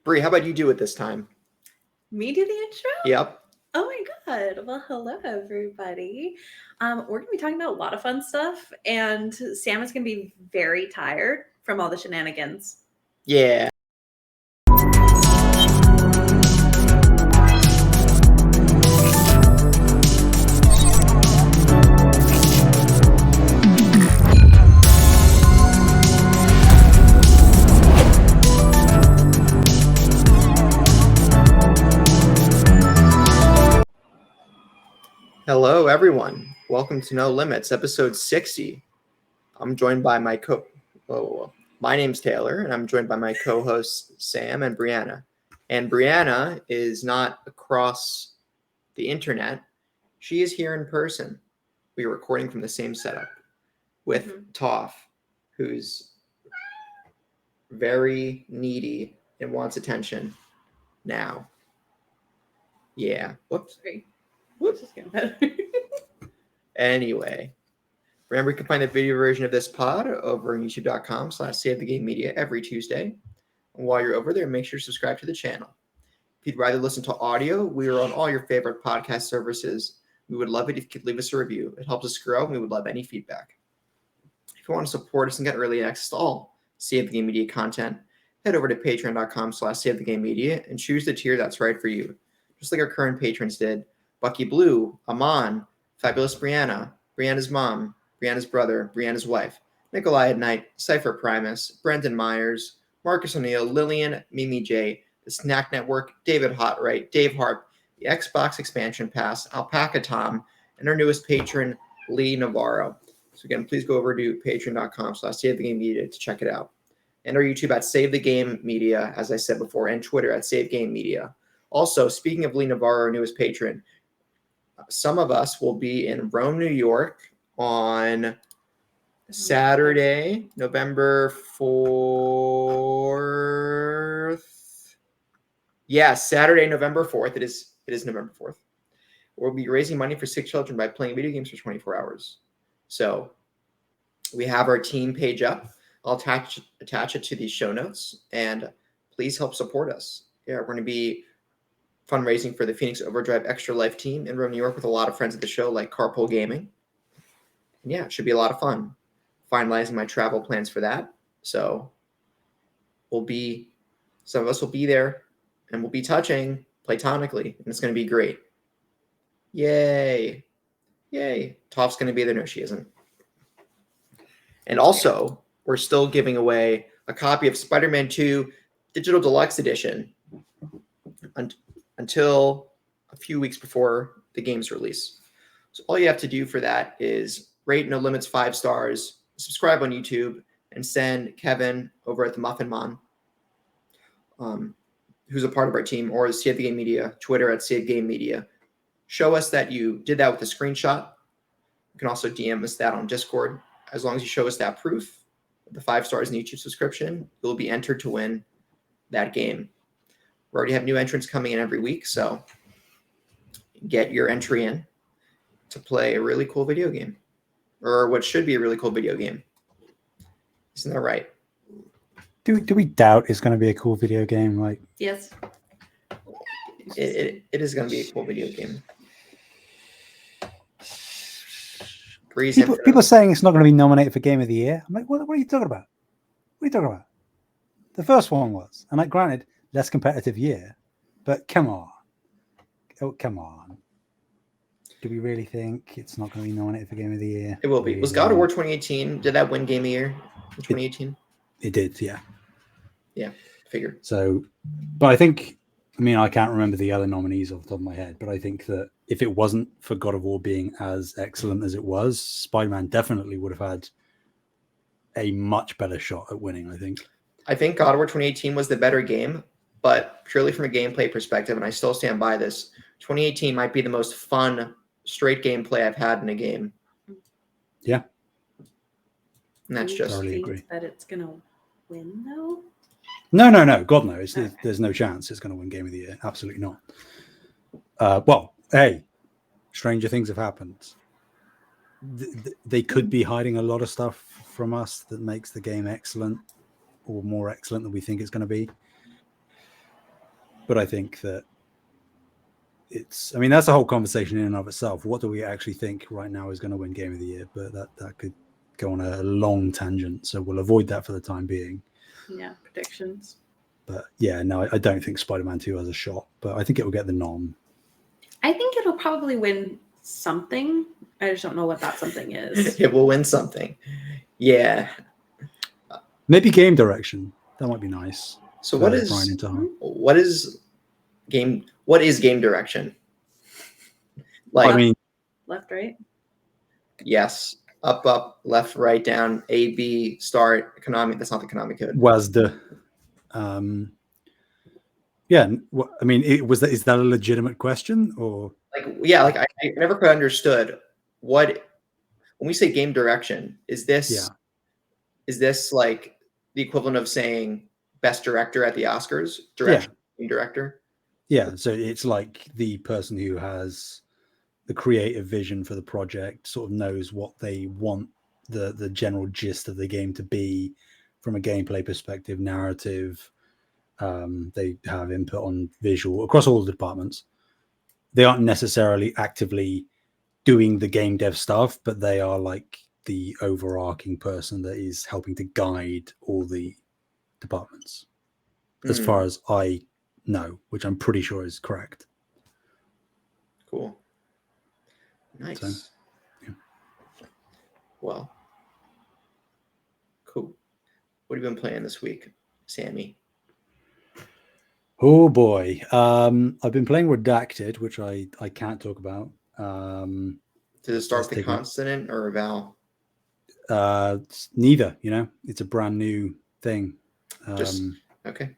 Bree, how about you do it this time? Me do the intro? Yep. Oh my god. Well, hello everybody. We're gonna be talking about a lot of fun stuff, and Sam is gonna be very tired from all the shenanigans. Yeah. Hello, everyone. Welcome to No Limits, episode 60. I'm joined by my my name's Taylor, and I'm joined by my co-hosts Sam and Brianna. And Brianna is not across the internet. She is here in person. We are recording from the same setup with Toph, who's very needy and wants attention now. Yeah. Whoops. Sorry. Whoops. Just getting better. Anyway, remember you can find the video version of this pod over on youtube.com/SaveTheGameMedia every Tuesday. And while you're over there, make sure to subscribe to the channel. If you'd rather listen to audio, we are on all your favorite podcast services. We would love it if you could leave us a review. It helps us grow, and we would love any feedback. If you want to support us and get early access to all Save the Game Media content, head over to patreon.com/SaveTheGameMedia and choose the tier that's right for you. Just like our current patrons did: Bucky Blue, Aman, Fabulous Brianna, Brianna's mom, Brianna's brother, Brianna's wife, Nikolai at Night, Cypher Primus, Brendan Myers, Marcus O'Neill, Lillian, Mimi J, the Snack Network, David Hotright, Dave Harp, the Xbox Expansion Pass, Alpaca Tom, and our newest patron, Lee Navarro. So again, please go over to patreon.com/SaveTheGameMedia to check it out. And our YouTube at Save the Game Media, as I said before, and Twitter at Save Game Media. Also, speaking of Lee Navarro, our newest patron, some of us will be in Rome, New York on Saturday, November 4th. Yeah, Saturday, November 4th. It is November 4th. We'll be raising money for sick children by playing video games for 24 hours. So we have our team page up. I'll attach it to these show notes, and please help support us. Yeah, we're going to be fundraising for the Phoenix Overdrive Extra Life team in Rome, New York, with a lot of friends of the show, like Carpool Gaming. And yeah, it should be a lot of fun. Finalizing my travel plans for that. So some of us will be there, and we'll be touching platonically, and it's going to be great. Yay. Toph's going to be there. No, she isn't. And also, we're still giving away a copy of Spider-Man 2 Digital Deluxe Edition until a few weeks before the game's release. So all you have to do for that is rate No Limits 5 stars, subscribe on YouTube, and send Kevin over at the Muffin Man, who's a part of our team, or Save the Game Media, Twitter at Save Game Media. Show us that you did that with a screenshot. You can also DM us that on Discord. As long as you show us that proof, the 5 stars in the YouTube subscription, you'll be entered to win that game. We already have new entrants coming in every week, so get your entry in to play a really cool video game, or what should be a really cool video game. Isn't that right? Do we doubt it's going to be a cool video game? Like, Yes. It is going to be a cool video game. people are saying it's not going to be nominated for Game of the Year. I'm like, what are you talking about? What are you talking about? The first one was, and like, granted, less competitive year, but come on. Oh, come on. Do we really think it's not going to be nominated for Game of the Year? It will be. Was God of War 2018? Did that win Game of the Year in 2018? It did, yeah. Yeah, figured. So, but I think, I can't remember the other nominees off the top of my head, but I think that if it wasn't for God of War being as excellent as it was, Spider-Man definitely would have had a much better shot at winning, I think. I think God of War 2018 was the better game, but purely from a gameplay perspective, and I still stand by this, 2018 might be the most fun straight gameplay I've had in a game. Yeah. And that's just... Totally agree. That it's going to win, though? No. God, no. There's no chance it's going to win Game of the Year. Absolutely not. Well, hey, stranger things have happened. They could be hiding a lot of stuff from us that makes the game excellent, or more excellent than we think it's going to be. but I think that I mean, that's a whole conversation in and of itself. What do we actually think right now is going to win Game of the Year? But that could go on a long tangent, so we'll avoid that for the time being. Yeah, predictions. But yeah, no, I don't think Spider-Man 2 has a shot, but I think it will get the nom. I think it'll probably win something. I just don't know what that something is. It will win something. Yeah. Maybe game direction. That might be nice. So what is game direction? Like, I mean, Left, right? yes, up, left, right, down, A, B, start, Konami. That's not the Konami code. was the yeah. I mean, is that a legitimate question or I never quite understood what when we say game direction. Is this like the equivalent of saying best director at the Oscars? Direction, game director. Yeah, so it's like the person who has the creative vision for the project, sort of knows what they want the general gist of the game to be from a gameplay perspective, narrative. They have input on visual across all the departments. They aren't necessarily actively doing the game dev stuff, but they are like the overarching person that is helping to guide all the departments, as far as I know, which I'm pretty sure is correct. Cool. Nice. So, yeah. Well, cool. What have you been playing this week, Sammy? Oh boy. I've been playing Redacted, which I can't talk about. Does it start with a consonant or a vowel? Neither, it's a brand new thing. Okay.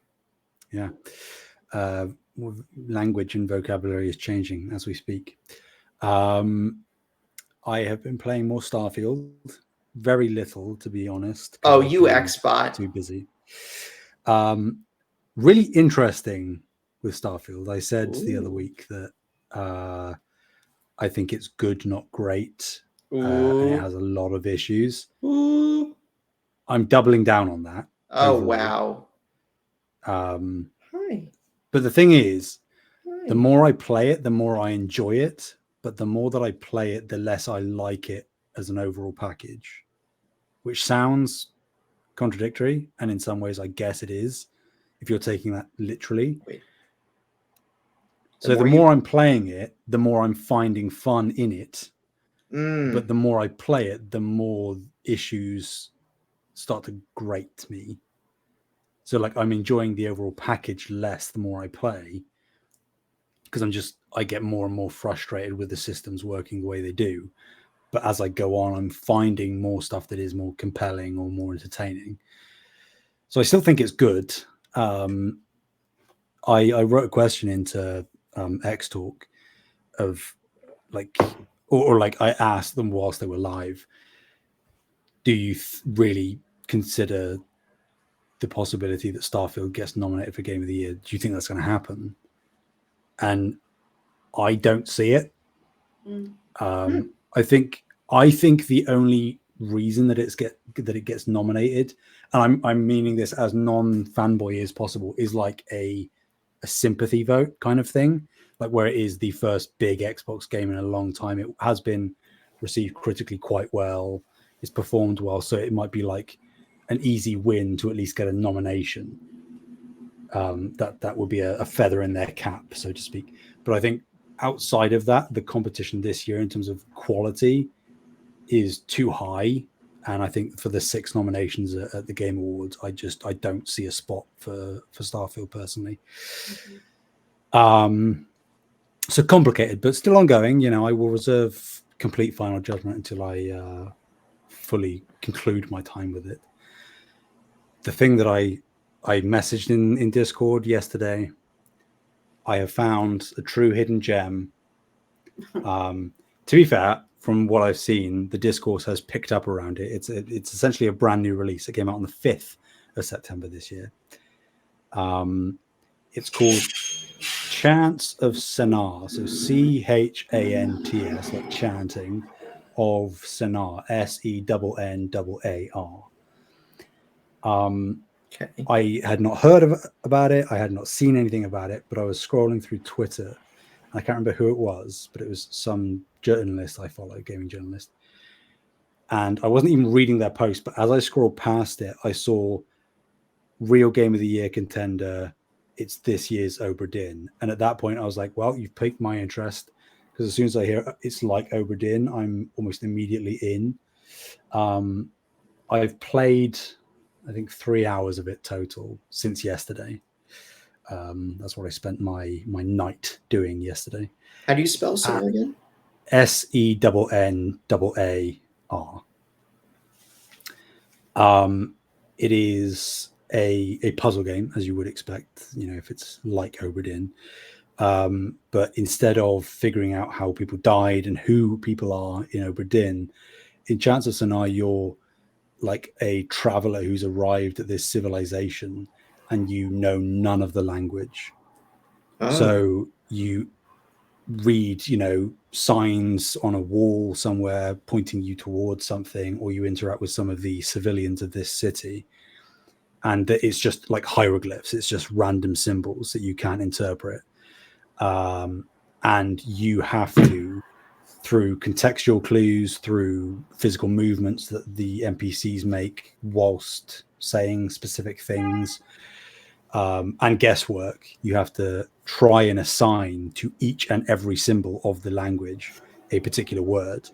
Yeah. Language and vocabulary is changing as we speak. I have been playing more Starfield. Very little, to be honest. Oh, you Xbot. Too busy. Really interesting with Starfield. I said the other week that I think it's good, not great. And it has a lot of issues. I'm doubling down on that. Oh, overall. wow. Hi. But the thing is, the more I play it, the more I enjoy it. But the more that I play it, the less I like it as an overall package, which sounds contradictory. And in some ways, I guess it is, if you're taking that literally. So the more I'm playing it, the more I'm finding fun in it. But the more I play it, the more issues start to grate me. So like I'm enjoying the overall package less the more I play, because I get more and more frustrated with the systems working the way they do. But as I go on, I'm finding more stuff that is more compelling or more entertaining. So I still think it's good. I wrote a question into X Talk of like, or like I asked them whilst they were live, do you really consider the possibility that Starfield gets nominated for Game of the Year? Do you think that's going to happen? And I don't see it. I think the only reason that it gets nominated, and I'm meaning this as non-fanboy as possible, is like a sympathy vote kind of thing, like where it is the first big Xbox game in a long time. It has been received critically quite well. It's performed well, so it might be like an easy win to at least get a nomination. That would be a feather in their cap, so to speak. But I think outside of that, the competition this year in terms of quality is too high. And I think for the 6 nominations at the Game Awards, I don't see a spot for Starfield personally. So complicated, but still ongoing. I will reserve complete final judgment until I fully conclude my time with it. The thing that I messaged in Discord yesterday, I have found a true hidden gem. To be fair, from what I've seen, the discourse has picked up around it. It's essentially a brand new release. It came out on the 5th of September this year. It's called Chants of Senar. So CHANTS, like chanting, of Senar, SENNAAR. Okay. I had not heard about it. I had not seen anything about it, but I was scrolling through Twitter. I can't remember who it was, but it was some journalist I follow, gaming journalist. And I wasn't even reading their post, but as I scrolled past it, I saw real Game of the Year contender. It's this year's Obra Dinn. And at that point, I was like, well, you've piqued my interest, because as soon as I hear it's like Obra Dinn, I'm almost immediately in. I've played, I think, 3 hours of it total since yesterday. That's what I spent my night doing yesterday. How do you spell Sennar again? SENNAR. It is a puzzle game, as you would expect, if it's like Obra Dinn. But instead of figuring out how people died and who people are in Obra Dinn, in Chants of Sennar, you're like a traveler who's arrived at this civilization and you know none of the language. Oh. So you read, signs on a wall somewhere pointing you towards something, or you interact with some of the civilians of this city. And it's just like hieroglyphs. It's just random symbols that you can't interpret. And you have to, through contextual clues, through physical movements that the NPCs make whilst saying specific things, and guesswork, you have to try and assign to each and every symbol of the language a particular word.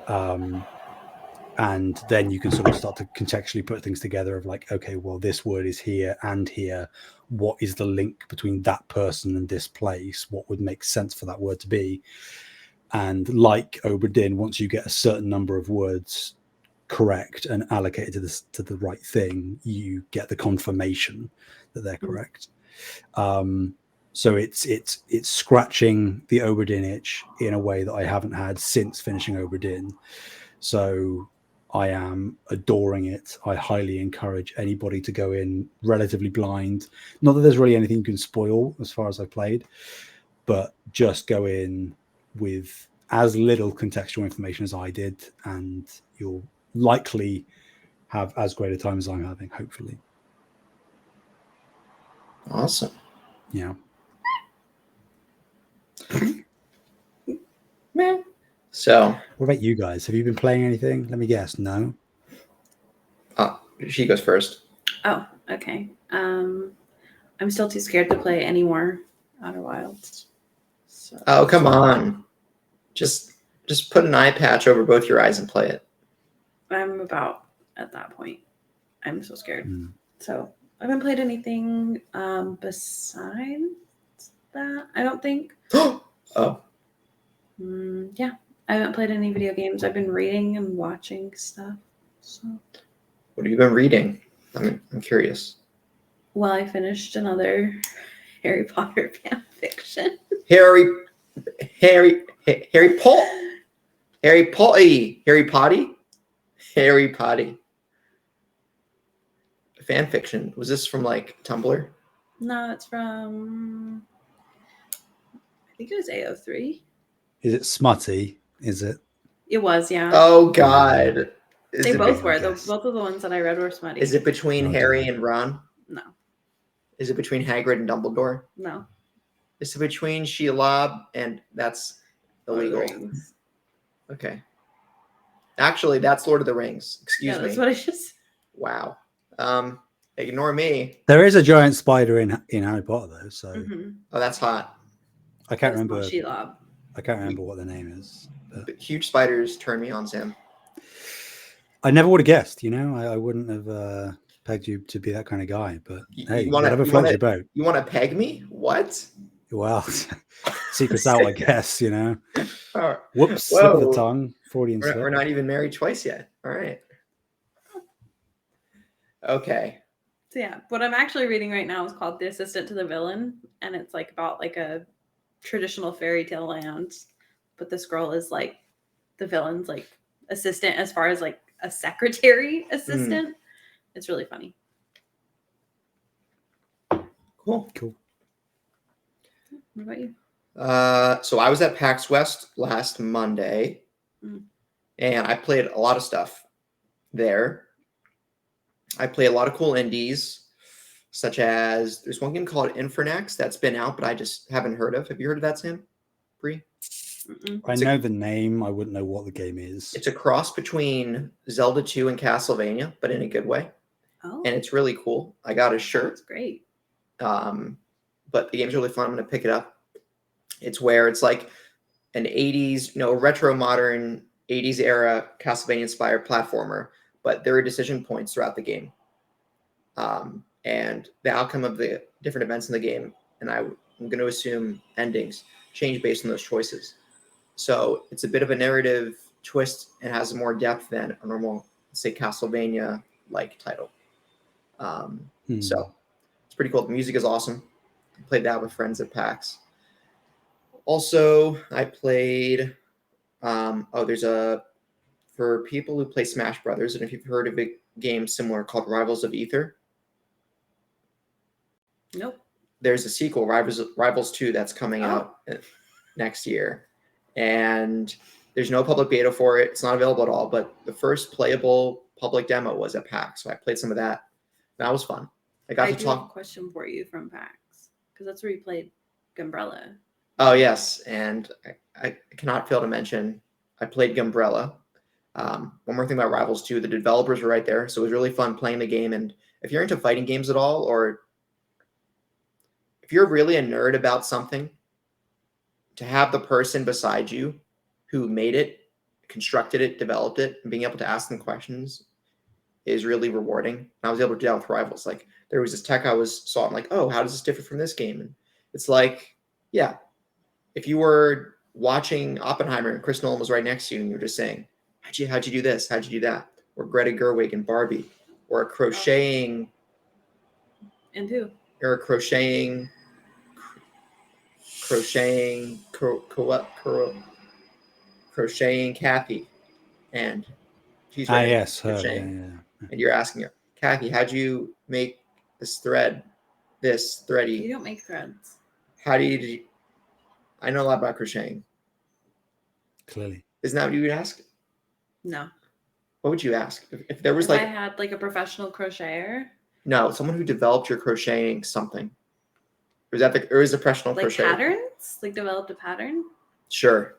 And then you can sort of start to contextually put things together of like, okay, well, this word is here and here. What is the link between that person and this place? What would make sense for that word to be? And like Obra Dinn, once you get a certain number of words correct and allocated to the right thing, you get the confirmation that they're correct. So it's scratching the Obra Dinn itch in a way that I haven't had since finishing Obra Dinn. So I am adoring it. I highly encourage anybody to go in relatively blind. Not that there's really anything you can spoil as far as I played, but just go in with as little contextual information as I did, and you'll likely have as great a time as I'm having, hopefully. Awesome. Yeah. So, what about you guys? Have you been playing anything? Let me guess. No. She goes first. Oh, okay. I'm still too scared to play any more Outer Wilds. So. Oh, come on. Just put an eye patch over both your eyes and play it. I'm about at that point. I'm so scared. So I haven't played anything besides that, I don't think. Oh. Yeah, I haven't played any video games. I've been reading and watching stuff. So. What have you been reading? I'm curious. Well, I finished another Harry Potter fan fiction. Harry Potty. Fan fiction. Was this from like Tumblr? No, it's from, I think it was AO3. Is it smutty? Is it? It was, yeah. Oh God. They both were. Both of the ones that I read were smutty. Is it between Harry and Ron? No. Is it between Hagrid and Dumbledore? No. Is it between Shelob and that's illegal? Okay. Actually, that's Lord of the Rings. Excuse me. That's what I just. Wow. Ignore me. There is a giant spider in Harry Potter though, so. Mm-hmm. Oh, that's hot. I can't remember. Shelob. I can't remember what the name is. But huge spiders turn me on, Sam. I never would have guessed. I wouldn't have pegged you to be that kind of guy. But hey, whatever floats your boat. You want to peg me? What? Well, secret's out, I guess. Oh, whoops, slip of the tongue. Freudian slip. We're not even married twice yet. All right. Okay. So yeah, what I'm actually reading right now is called The Assistant to the Villain, and it's like about like a traditional fairy tale land, but this girl is like the villain's like assistant as far as like a secretary assistant. It's really funny. Cool. What about you? So I was at PAX West last Monday, and I played a lot of stuff there. I play a lot of cool indies, such as there's one game called Infernax that's been out, but I just haven't heard of. Have you heard of that, Sam? Bree? I know the name. I wouldn't know what the game is. It's a cross between Zelda 2 and Castlevania, but in a good way. Oh, And it's really cool. I got a shirt. that's great. But the game's really fun. I'm going to pick it up. It's where it's like an 80s, retro modern 80s era Castlevania inspired platformer, but there are decision points throughout the game. And the outcome of the different events in the game, and I'm going to assume endings, change based on those choices. So it's a bit of a narrative twist and has more depth than a normal, say, Castlevania-like title. So it's pretty cool. The music is awesome. I played that with friends at PAX. Also, I played. For people who play Smash Brothers, and if you've heard of a game similar called Rivals of Ether. Nope. There's a sequel, Rivals 2, that's coming out next year. And there's no public beta for it. It's not available at all, but the first playable public demo was at PAX. So I played some of that. That was fun. I have a question for you from PAX, because that's where you played Gumbrella. Oh, yes. And I cannot fail to mention, I played Gumbrella. One more thing about Rivals 2, the developers were right there. So it was really fun playing the game. And if you're into fighting games at all, or if you're really a nerd about something, to have the person beside you who made it, constructed it, developed it, and being able to ask them questions is really rewarding. And I was able to do that with Rivals. Like, there was this tech I saw, I'm like, oh, how does this differ from this game? And it's like, yeah, if you were watching Oppenheimer and Chris Nolan was right next to you and you're just saying, how'd you do this? How'd you do that? Or Greta Gerwig and Barbie, or a crocheting. And who? Or a crocheting Kathy, and she's right. Yes, her. Yeah. And you're asking her, Kathy, how'd you make this thready? You don't make threads. How do you? I know a lot about crocheting. Clearly, isn't that what you would ask? No. What would you ask if there was I had like a professional crocheter? No, someone who developed your crocheting something. Or is a professional like crocheter? Patterns? Like developed a pattern? Sure.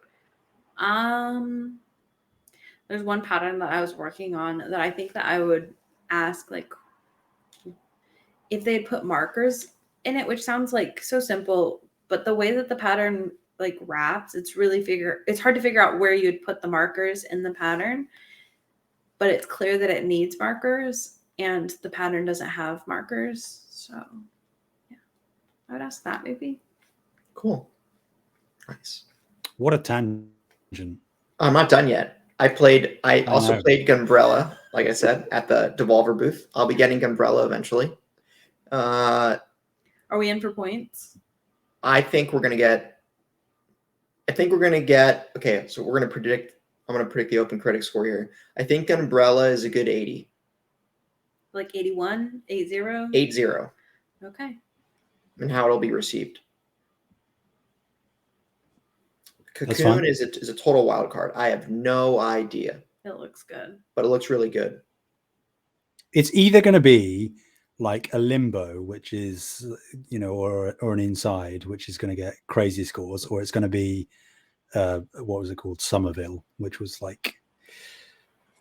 There's one pattern that I was working on that I think that I would ask, like, if they put markers in it, which sounds like so simple, but the way that the pattern like wraps, it's hard to figure out where you'd put the markers in the pattern, but it's clear that it needs markers and the pattern doesn't have markers. So yeah, I would ask that maybe. Cool. Nice. What a tangent. I'm not done yet. I also played Gumbrella, like I said, at the Devolver booth. I'll be getting Gumbrella eventually. Are we in for points? I think we're gonna get. Okay, so I'm gonna predict the open critic score here. I think Gumbrella is a good 80. Like 81, 80? 80. Okay. And how it'll be received. Cocoon is a total wild card. I have no idea. It looks good. But it looks really good. It's either going to be like a Limbo, which is, or an Inside, which is going to get crazy scores, or it's going to be, what was it called? Somerville, which was like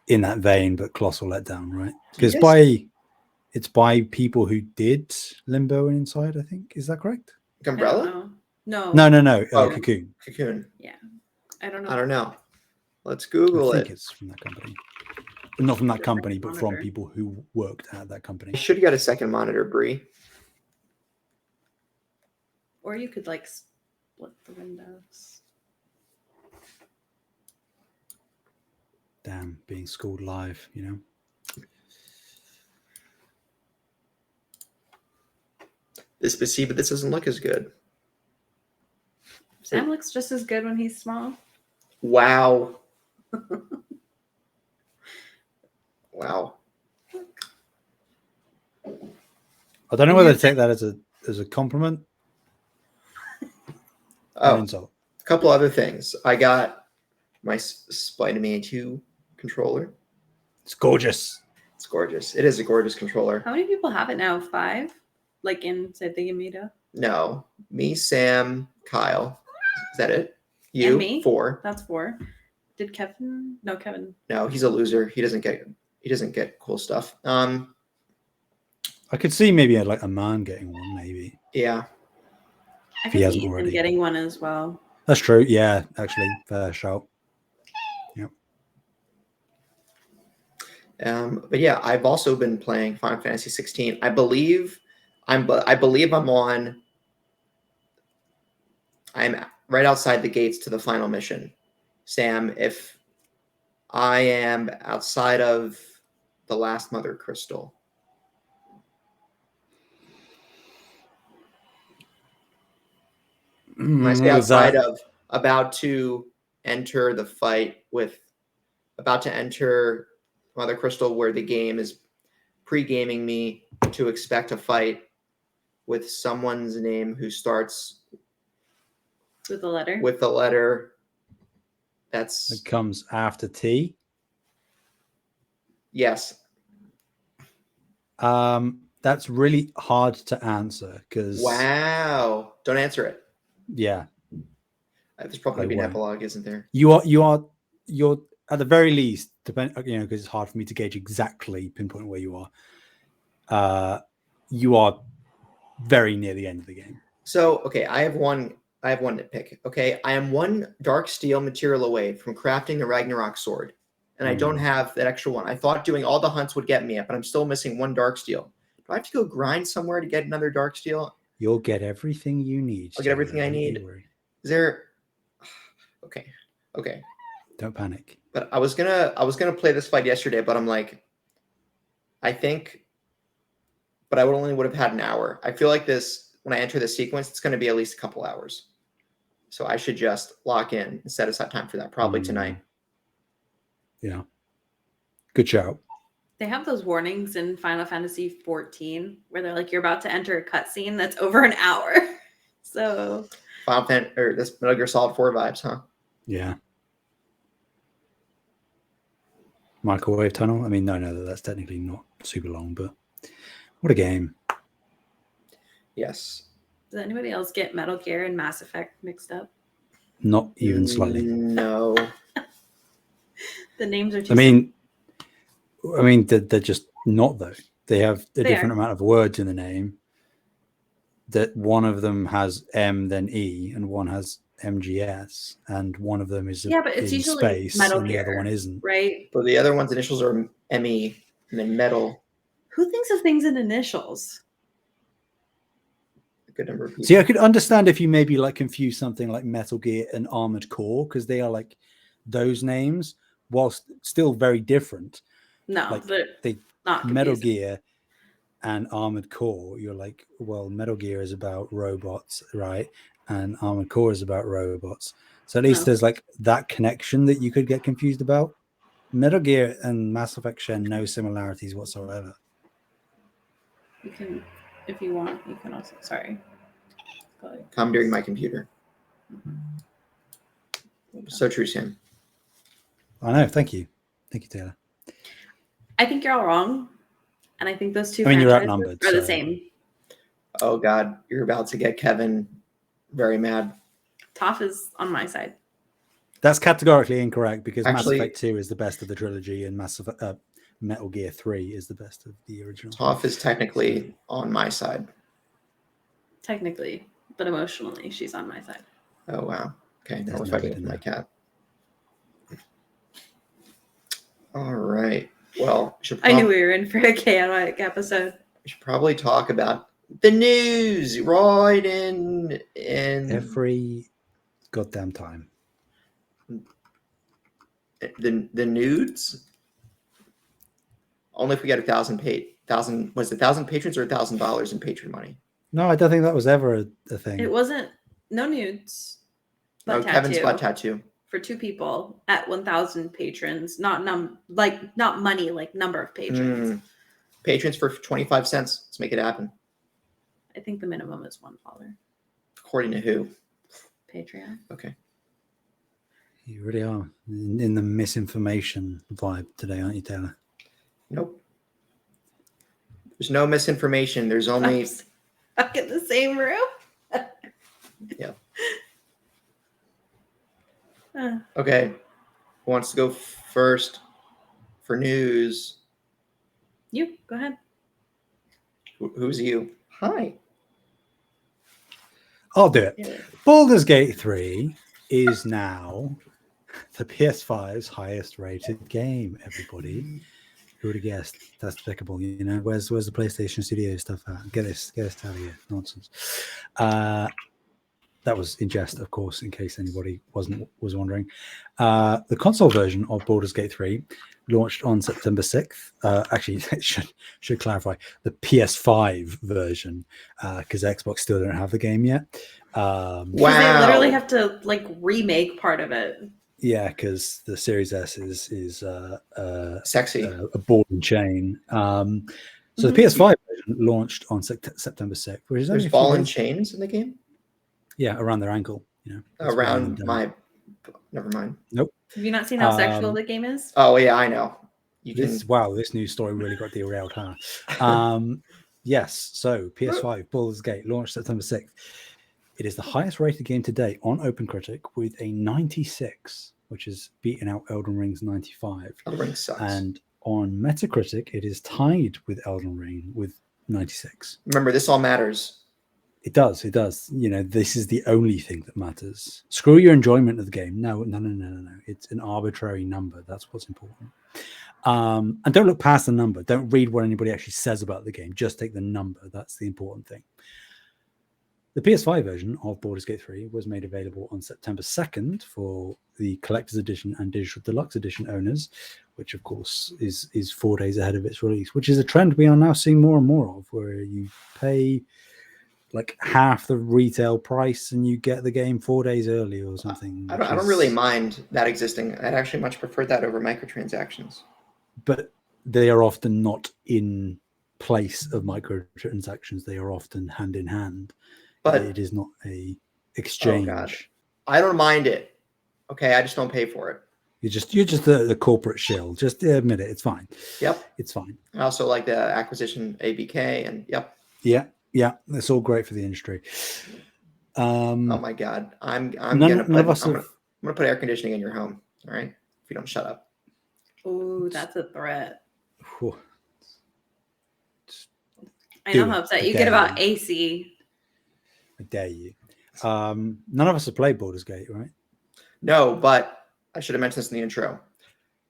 in that vein, but colossal letdown, right? Because it's by people who did Limbo and Inside, I think. Is that correct? Gumbrella? No. Oh, Cocoon. Cocoon. Yeah. I don't know. I don't know. Let's Google it. I think it's from that company. Not from that company, but from people who worked at that company. I should have got a second monitor, Bree. Or you could like split the windows. Damn, being schooled live, This doesn't look as good. Sam looks just as good when he's small. Wow. Wow. I don't know whether to take that as a compliment. Oh, insult. A couple other things. I got my Spider-Man 2 controller. It's gorgeous. It's gorgeous. It is a gorgeous controller. How many people have it now? 5? Like in Save the Game Media? No, me, Sam, Kyle. Is that it? You? And me? 4. That's 4. Did Kevin? No, Kevin. No, he's a loser. He doesn't get cool stuff. I could see maybe like a man getting one, maybe. Yeah. I If he could hasn't see Ethan already. getting one as well. That's true. Yeah, actually, fair shout. Yep. But yeah, I've also been playing Final Fantasy 16. I believe I'm right outside the gates to the final mission. Sam, if I am outside of the last Mother Crystal. When I say outside of, about to enter Mother Crystal, where the game is pre-gaming me to expect a fight with someone's name who starts With the letter? with the letter It comes after T. Yes. That's really hard to answer because Wow. Don't answer it. Yeah. There's probably going to be an epilogue, isn't there? You're at the very least, because it's hard for me to gauge exactly pinpoint where you are. You are very near the end of the game. So, okay, I have one nitpick. Okay, I am 1 dark steel material away from crafting the Ragnarok sword, and I don't have that extra one. I thought doing all the hunts would get me it, but I'm still missing 1 dark steel. Do I have to go grind somewhere to get another dark steel? You'll get everything you need. I'll get everything I need. Is there? Okay. Don't panic. But I was gonna play this fight yesterday, but I'm like, but I would have had an hour. I feel like when I enter the sequence, it's going to be at least a couple hours. So I should just lock in and set aside time for that, probably tonight. Yeah. Good shout. They have those warnings in Final Fantasy 14 where they're like, you're about to enter a cutscene that's over an hour. So this Metal Gear Solid 4 vibes, huh? Yeah. Microwave tunnel. I mean, no, that's technically not super long, but what a game. Yes. Does anybody else get Metal Gear and Mass Effect mixed up? Not even slightly. No. The names are too I mean, they're just not though. They have a different amount of words in the name. That one of them has M then E, and one has MGS, and one of them is but it's in usually space, Metal and Gear, the other one isn't. Right? But the other one's initials are ME, and then metal. Who thinks of things in initials? A good number of people. See, I could understand if you maybe like confuse something like Metal Gear and Armored Core, because they are like those names, whilst still very different. No, like they not Metal Gear and Armored Core. You're like, well, Metal Gear is about robots, right? And Armored Core is about robots. So at least there's like that connection that you could get confused about. Metal Gear and Mass Effect share no similarities whatsoever. You can, if you want, you can also. Sorry. Commandeering my computer. So true, Sam. I know. Thank you, Taylor. I think you're all wrong, and I think those two you're franchises outnumbered, are the same. Oh God, you're about to get Kevin very mad. Toph is on my side. That's categorically incorrect because Actually, Mass Effect 2 is the best of the trilogy, and Metal Gear 3 is the best of the original. Toph is technically on my side. Technically, but emotionally, she's on my side. Oh wow. Okay, now we're no fighting with my cat. All right. Well, I knew we were in for a chaotic episode. We should probably talk about the news right in every goddamn time. The nudes. Only if we get 1,000 was it 1,000 patrons or $1,000 in patron money? No, I don't think that was ever a thing. It wasn't. No nudes. No, Kevin's butt tattoo. For 2 people at 1,000 patrons, not money, like number of patrons. Patrons for 25 cents. Let's make it happen. I think the minimum is $1. According to who? Patreon. Okay. You really are in the misinformation vibe today, aren't you, Taylor? Nope. There's no misinformation. There's only stuck in the same room. Yeah. Uh, Okay. Who wants to go first for news? you go ahead. Who's you? Hi. I'll do it. Yeah. Baldur's Gate 3 is now the PS5's highest rated game, everybody. Who would have guessed? That's despicable. You know, where's the PlayStation Studio stuff at? Get this out of here. Nonsense. That was in jest, of course, in case anybody was wondering. The console version of Baldur's Gate 3 launched on September 6th. Actually, it should clarify the PS5 version, because Xbox still don't have the game yet. Wow. They literally have to like remake part of it. Yeah, because the Series S is Sexy. a ball and chain. So the PS5 version launched on September 6th, which is only There's a few ball and days- chains in the game? Yeah, around their ankle. You know, Around my... Never mind. Nope. Have you not seen how sexual the game is? Oh, yeah, I know. You can... This news story really got derailed, huh? Yes, so PS5 Baldur's Gate launched September 6th. It is the highest rated game to date on OpenCritic with a 96, which is beating out Elden Ring's 95. Elden Ring sucks. And on Metacritic, it is tied with Elden Ring with 96. Remember, this all matters. It does. You know, this is the only thing that matters. Screw your enjoyment of the game. No. It's an arbitrary number. That's what's important. And don't look past the number. Don't read what anybody actually says about the game. Just take the number. That's the important thing. The PS5 version of Baldur's Gate 3 was made available on September 2nd for the Collector's Edition and Digital Deluxe Edition owners, which of course is 4 days ahead of its release, which is a trend we are now seeing more and more of, where you pay like half the retail price and you get the game 4 days early or something. I don't really mind that existing. I'd actually much prefer that over microtransactions. But they are often not in place of microtransactions. They are often hand in hand. But it is not a exchange. Oh God. I don't mind it. Okay, I just don't pay for it. You're just the corporate shill. Just admit it. It's fine. Yep. It's fine. I also like the acquisition ABK and yep. Yeah, it's all great for the industry. Oh my God, I'm gonna put air conditioning in your home. All right, if you don't shut up. Oh, that's a threat. Whew. I know how upset you get about AC. I dare you. None of us have played Baldur's Gate, right? No, but I should have mentioned this in the intro.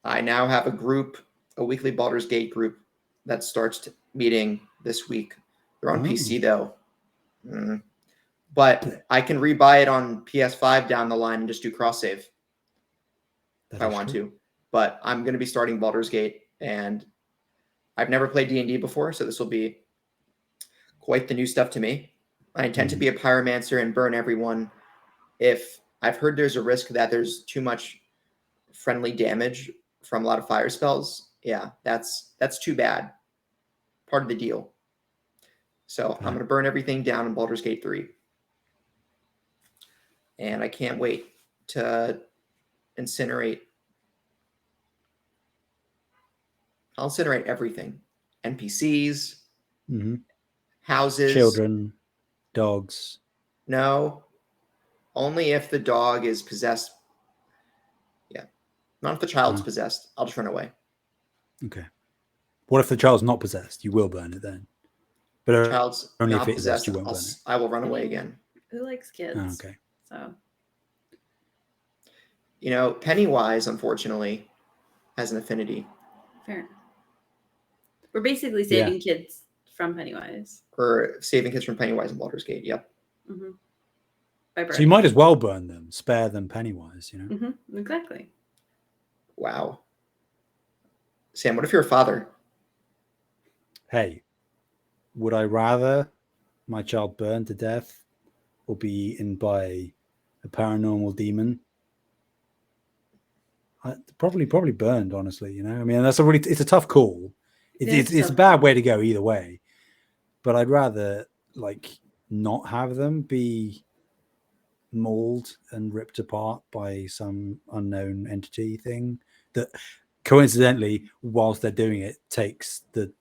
I now have a weekly Baldur's Gate group that starts meeting this week. They're on PC though. But I can rebuy it on PS5 down the line and just do cross save if I want to. But I'm going to be starting Baldur's Gate, and I've never played D&D before, so this will be quite the new stuff to me. I intend to be a pyromancer and burn everyone. If I've heard there's a risk that there's too much friendly damage from a lot of fire spells, yeah, that's too bad. Part of the deal. So I'm going to burn everything down in Baldur's Gate 3. And I can't wait to incinerate. I'll incinerate everything. NPCs, houses. Children, dogs. No. Only if the dog is possessed. Yeah. Not if the child's possessed. I'll just run away. Okay. What if the child's not possessed? You will burn it then. But the child's only not if it's possessed, you won't burn it. I will run away again. Who likes kids? Oh, okay. So, you know, Pennywise, unfortunately, has an affinity. Fair. We're basically saving kids from Pennywise. Or saving kids from Pennywise and Baldur's Gate. Yep. So you might as well burn them, spare them Pennywise, you know? Exactly. Wow. Sam, what if you're a father? Hey, would I rather my child burn to death or be eaten by a paranormal demon? Probably burned, honestly, you know? I mean, it's a tough call. It's a bad way to go either way. But I'd rather, not have them be mauled and ripped apart by some unknown entity thing that coincidentally, whilst they're doing it, takes the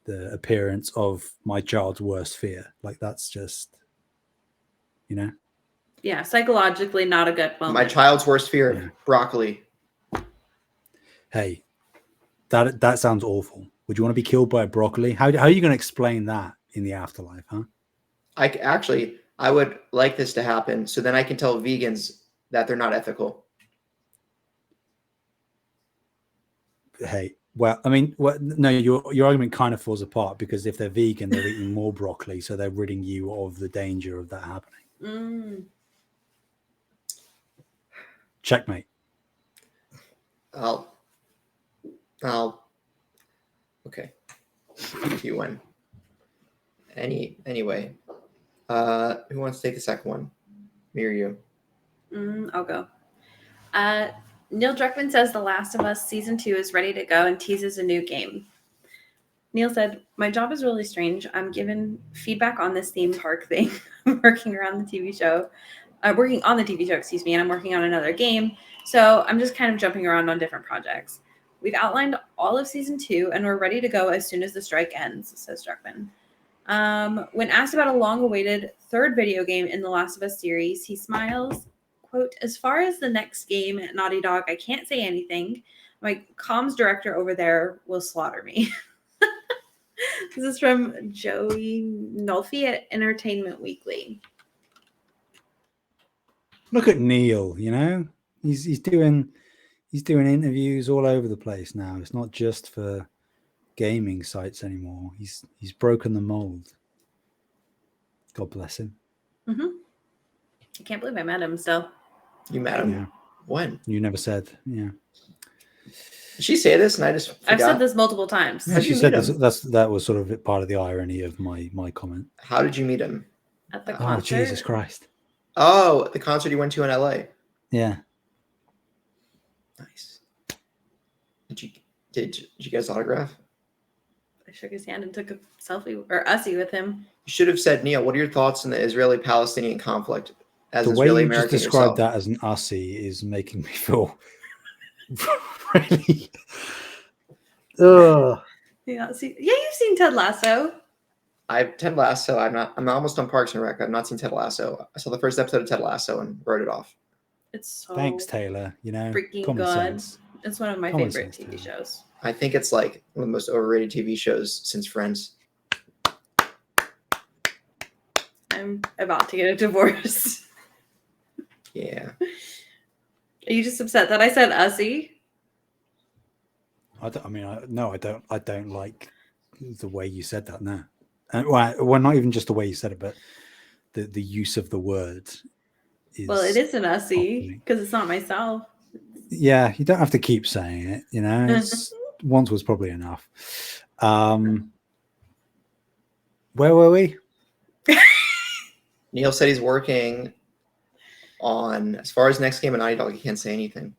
the appearance of my child's worst fear. Like that's just, you know. Yeah, psychologically not a good moment. My child's worst fear: Yeah. broccoli. Hey, that sounds awful. Would you want to be killed by a broccoli? How are you going to explain that in the afterlife, huh? I would like this to happen, so then I can tell vegans that they're not ethical. Hey, well, I mean, no, your argument kind of falls apart because if they're vegan, they're eating more broccoli, so they're ridding you of the danger of that happening. Checkmate. Okay. You win. Anyway. Who wants to take the second one? Me or you? I'll go. Neil Druckmann says The Last of Us Season 2 is ready to go and teases a new game. Neil said, my job is really strange. I'm given feedback on this theme park thing. I'm working on the TV show, and I'm working on another game. So I'm just kind of jumping around on different projects. We've outlined all of Season 2, and we're ready to go as soon as the strike ends, says Druckmann. When asked about a long-awaited third video game in the Last of Us series, he smiles, quote, as far as the next game at Naughty Dog, I can't say anything. My comms director over there will slaughter me. This is from Joey Nolfi at Entertainment Weekly. Look at Neil, you know, he's doing interviews all over the place now. It's not just for gaming sites anymore. He's broken the mold. God bless him. I can't believe I met him still. You met him? Yeah. When? You never said, yeah. Did she say this and I just forgot? I've said this multiple times. Yeah, she said this, that was sort of part of the irony of my comment. How did you meet him? At the concert. Oh, Jesus Christ. Oh, the concert you went to in LA. Yeah. Nice. Did you guys autograph? I shook his hand and took a selfie or ussy with him. You should have said, Neil, what are your thoughts on the Israeli-Palestinian conflict? As the way Israeli you American just described yourself? that as an ussy is making me feel really. Ugh. You've seen Ted Lasso. Ted Lasso. I'm almost on Parks and Rec. I've not seen Ted Lasso. I saw the first episode of Ted Lasso and wrote it off. It's so Thanks, Taylor. You know, freaking common good. sense. It's one of my Common favorite sense, TV Taylor. shows. I think it's like one of the most overrated TV shows since Friends. I'm about to get a divorce. Yeah. Are you just upset that I said ussy? I don't like the way you said that. No, well, not even just the way you said it, but the use of the word. Well, it is an ussy because it's not myself. Yeah, you don't have to keep saying it. You know, once was probably enough. Where were we? Neil said he's working on, as far as next game at Naughty Dog, he can't say anything.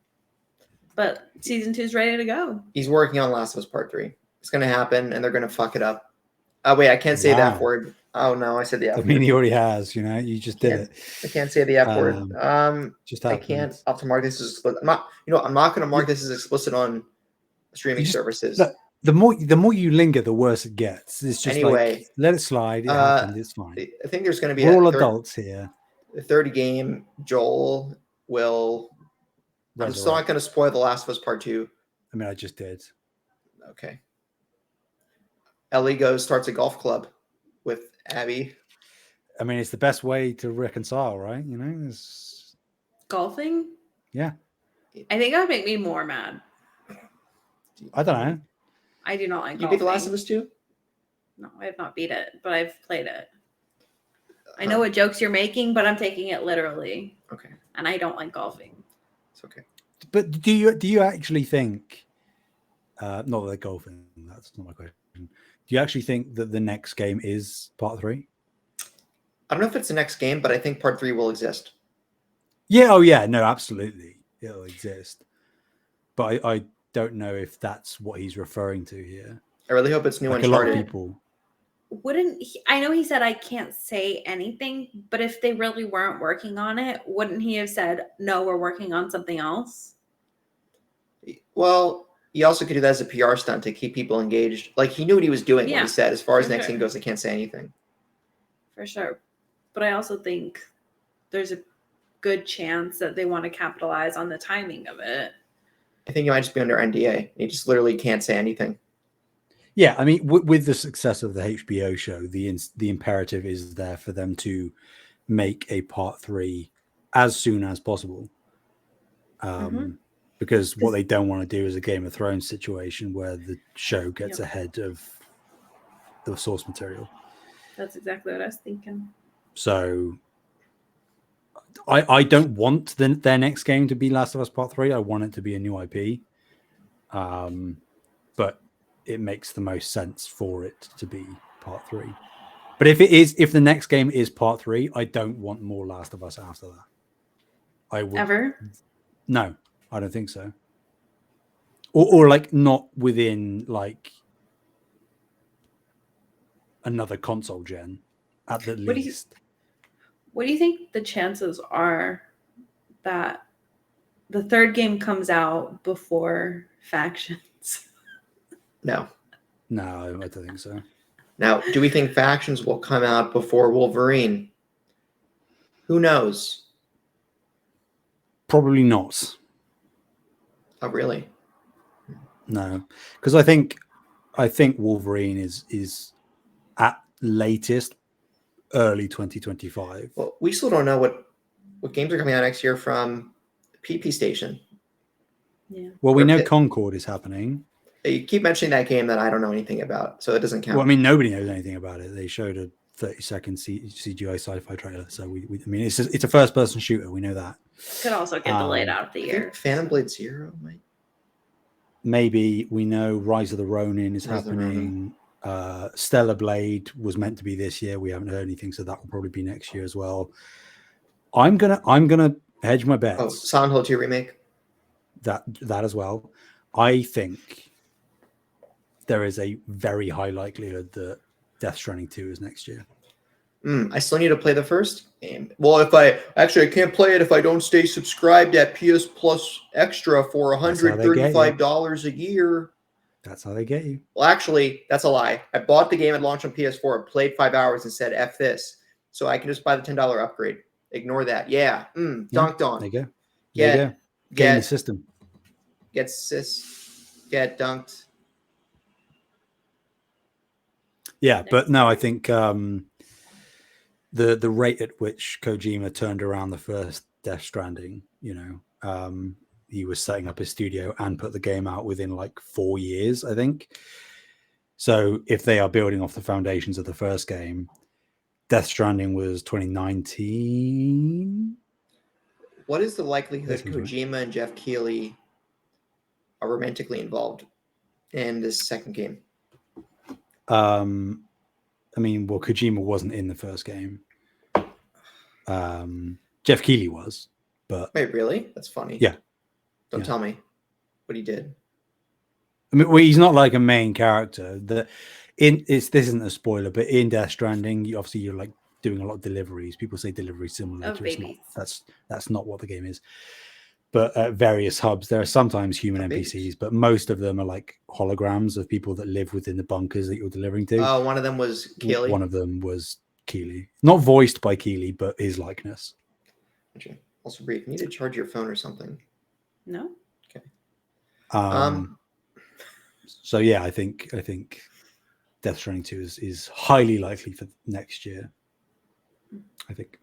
But season 2 is ready to go. He's working on Last of Us Part 3. It's going to happen, and they're going to fuck it up. Oh, wait, I can't say the F word. Oh, no, I said the F word. I mean, he already has, you know, you just did it. I can't say the F word. Just I can't. I'll have to mark this as explicit. I'm not going to mark this as explicit on streaming services. Look, the more you linger, the worse it gets. It's just Anyway, like, let it slide. It happened. It's fine. I think there's going to be We're all adults here. The third game, Joel will. I'm still not going to spoil The Last of Us Part 2. I mean, I just did. Okay. Ellie starts a golf club with Abby. I mean, it's the best way to reconcile, right? You know, Golfing? Yeah. I think that would make me more mad. I don't know. I do not like You golfing. beat The Last of Us 2? No, I have not beat it, but I've played it. I know what jokes you're making, but I'm taking it literally. Okay. And I don't like golfing. It's okay. But do you actually think, not that they're golfing, that's not my question. Do you actually think that the next game is part 3? I don't know if it's the next game, but I think part 3 will exist. Yeah. Oh, yeah. No, absolutely. It'll exist. But I don't know if that's what he's referring to here. I really hope it's new like Uncharted. A lot of people. I know he said I can't say anything, but if they really weren't working on it, wouldn't he have said, no, we're working on something else? Well, he also could do that as a PR stunt to keep people engaged. Like he knew what he was doing when Yeah, he said, as far as for next sure. thing goes, I can't say anything. For sure. But I also think there's a good chance that they want to capitalize on the timing of it. I think he might just be under NDA. He just literally can't say anything. Yeah, I mean, with the success of the HBO show, the imperative is there for them to make a part 3 as soon as possible. Because what they don't want to do is a Game of Thrones situation where the show gets ahead of the source material. That's exactly what I was thinking. So I don't want their next game to be Last of Us Part 3. I want it to be a new IP. But it makes the most sense for it to be Part 3. But if the next game is Part 3, I don't want more Last of Us after that. I would Ever? No, I don't think so. Or like not within like another console gen at the least. What do you think the chances are that the third game comes out before Factions? No. No, I don't think so. Now, do we think Factions will come out before Wolverine? Who knows? Probably not. Oh, really? No, because I think Wolverine is at latest early 2025. Well, we still don't know what games are coming out next year from PP Station. Yeah. Well, we know Concord is happening. You keep mentioning that game that I don't know anything about, so it doesn't count. Well, I mean, nobody knows anything about it. They showed a 30-second CGI sci-fi trailer, so I mean, it's a first-person shooter. We know that. Could also get delayed out of the I year. think Phantom Blade Zero might. Maybe we know Rise of the Ronin is happening. Stellar Blade was meant to be this year. We haven't heard anything, so that will probably be next year as well. I'm gonna hedge my bets. Oh, Silent Hill 2 remake. That as well. I think there is a very high likelihood that Death Stranding 2 is next year. I still need to play the first game. Well, I can't play it if I don't stay subscribed at PS Plus Extra for $135 a year. That's how they get you. Well, actually, that's a lie. I bought the game at launch on PS4, played 5 hours, and said F this. So I can just buy the $10 upgrade. Ignore that. Yeah. Dunked on. There you go. There you go. Get in the system. Get dunked. Yeah, but no, I think the rate at which Kojima turned around the first Death Stranding, he was setting up his studio and put the game out within like 4 years, I think. So if they are building off the foundations of the first game, Death Stranding was 2019. What is the likelihood Kojima and Jeff Keighley are romantically involved in this second game? I mean, well, Kojima wasn't in the first game. Jeff Keighley was, but wait, really? That's funny. Yeah. Don't tell me what he did. I mean, well, he's not like a main character. This isn't a spoiler, but in Death Stranding, you're like doing a lot of deliveries. People say delivery simulator. It's not. That's not what the game is. But at various hubs, there are sometimes human NPCs, but most of them are like holograms of people that live within the bunkers that you're delivering to. Oh, one of them was Keighley. One of them was Keighley, not voiced by Keighley, but his likeness. Okay. Also, Bree, you need to charge your phone or something. No. Okay. So yeah, I think Death Stranding 2 is highly likely for next year. I think.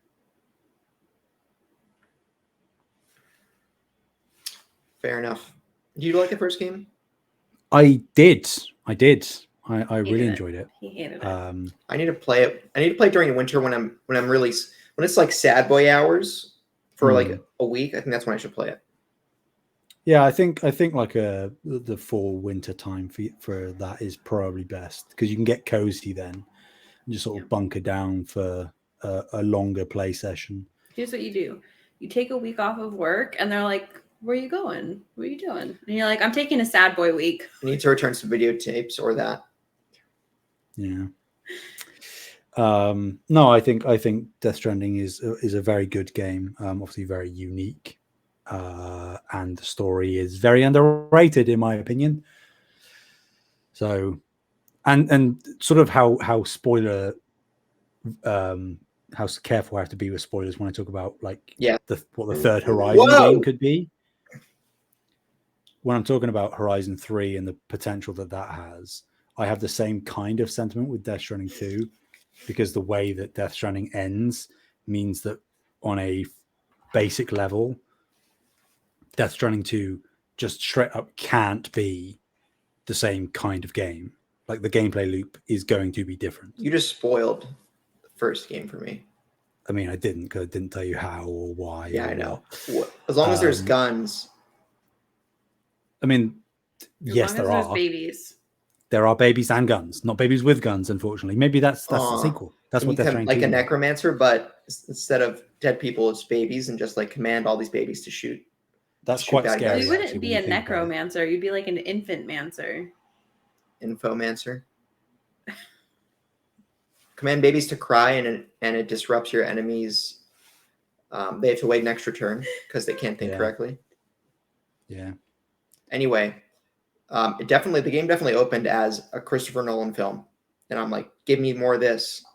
Fair enough. Do you like the first game? I did. I really enjoyed it. He hated it. I need to play it. I need to play it during the winter when it's like sad boy hours for like a week. I think that's when I should play it. Yeah, I think like the fall winter time for that is probably best because you can get cozy then and just sort of bunker down for a longer play session. Here's what you do: you take a week off of work, and they're like, "Where are you going? What are you doing?" And you're like, "I'm taking a sad boy week." I need to return some videotapes or that. Yeah. No, I think Death Stranding is a very good game. Obviously very unique. and the story is very underrated in my opinion. So, and sort of how spoiler, how careful I have to be with spoilers when I talk about like what the third Horizon game could be. When I'm talking about Horizon 3 and the potential that has, I have the same kind of sentiment with Death Stranding 2, because the way that Death Stranding ends means that on a basic level, Death Stranding 2 just straight up can't be the same kind of game. Like the gameplay loop is going to be different. You just spoiled the first game for me. I mean, I didn't, because I didn't tell you how or why. Yeah, or I know. what. As long as there's guns. I mean, As yes, long there as there's are. babies. There are babies and guns, not babies with guns, unfortunately. Maybe that's the sequel. That's what Death Stranding like 2 a necromancer, but instead of dead people, it's babies, and just like command all these babies to shoot. That's quite bad scary. guys. You wouldn't actually, be when a you think about it. necromancer. You'd be like an infant-mancer. Infomancer. Command babies to cry, and it disrupts your enemies. They have to wait an extra turn because they can't think correctly. Yeah. Anyway, the game definitely opened as a Christopher Nolan film, and I'm like, give me more of this,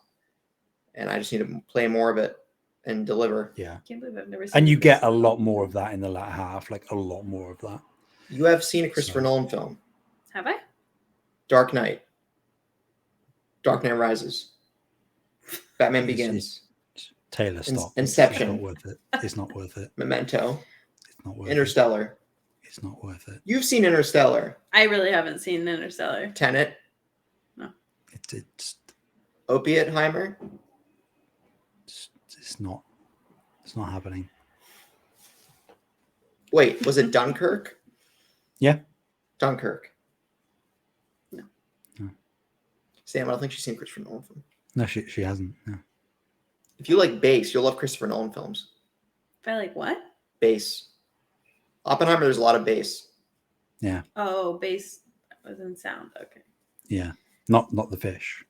and I just need to play more of it and deliver. Yeah. I can't believe I've never seen. And you get a lot more of that in the latter half, like a lot more of that. You have seen a Christopher Nolan film. Have I? Dark Knight. Dark Knight Rises. Batman Begins. Taylor, stop. Inception. It's not worth it. It's not worth it. Memento. It's not worth Interstellar. it. It's not worth it. You've seen Interstellar. I really haven't seen Interstellar. Tenet. No. It's Opiatheimer. It's not happening. Wait, was it Dunkirk? Yeah. Dunkirk. No. Sam, I don't think she's seen Christopher Nolan film. No, she hasn't. No. If you like bass, you'll love Christopher Nolan films. If I like what? Bass. Oppenheimer, there's a lot of bass. Yeah. Oh, bass was in sound. Okay. Yeah. Not the fish.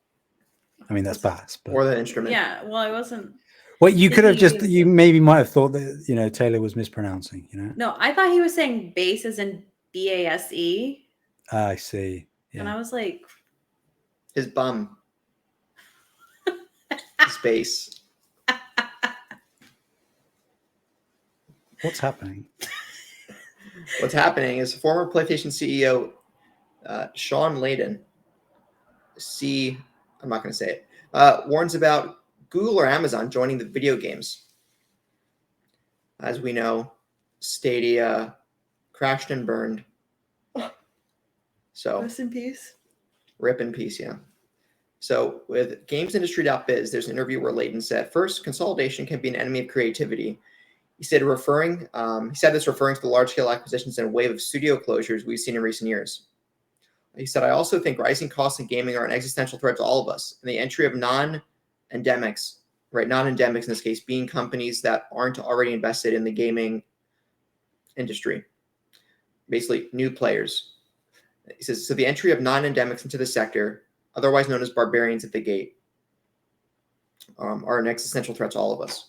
I mean, that's bass. But... Or the instrument. Yeah. Well, I wasn't. Well, you could have you maybe might have thought that, Taylor was mispronouncing, No, I thought he was saying bass as in BASE. I see. Yeah. And I was like, his bum. His bass. What's happening? What's happening is former PlayStation CEO Shawn Layden, I'm not going to say it, warns about Google or Amazon joining the video games. As we know, Stadia crashed and burned. So rest in peace. Rip in peace, yeah. So with GamesIndustry.biz, there's an interview where Layden said, first, consolidation can be an enemy of creativity. He said this referring to the large-scale acquisitions and wave of studio closures we've seen in recent years. He said, I also think rising costs in gaming are an existential threat to all of us, and the entry of non-endemics in this case being companies that aren't already invested in the gaming industry, basically new players. He says, so the entry of non-endemics into the sector, otherwise known as barbarians at the gate, are an existential threat to all of us.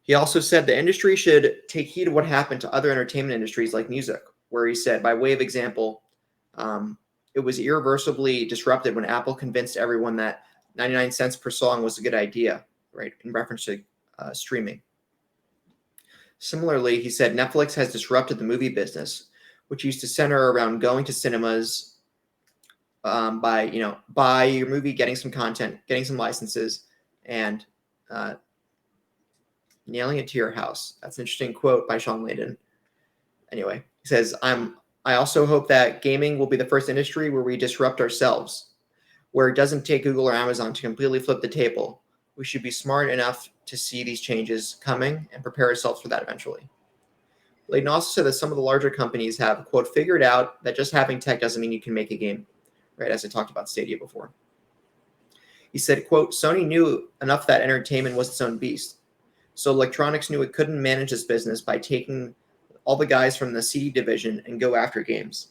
He also said the industry should take heed of what happened to other entertainment industries like music, where he said, by way of example, it was irreversibly disrupted when Apple convinced everyone that 99 cents per song was a good idea, right, in reference to streaming. Similarly, he said Netflix has disrupted the movie business, which used to center around going to cinemas, buy your movie, getting some content, getting some licenses, and nailing it to your house. That's an interesting quote by Shawn Layden. Anyway, he says, I also hope that gaming will be the first industry where we disrupt ourselves, where it doesn't take Google or Amazon to completely flip the table. We should be smart enough to see these changes coming and prepare ourselves for that eventually. Layden also said that some of the larger companies have, quote, figured out that just having tech doesn't mean you can make a game, right, as I talked about Stadia before. He said, quote, Sony knew enough that entertainment was its own beast. So electronics knew it couldn't manage this business by taking all the guys from the CD division and go after games.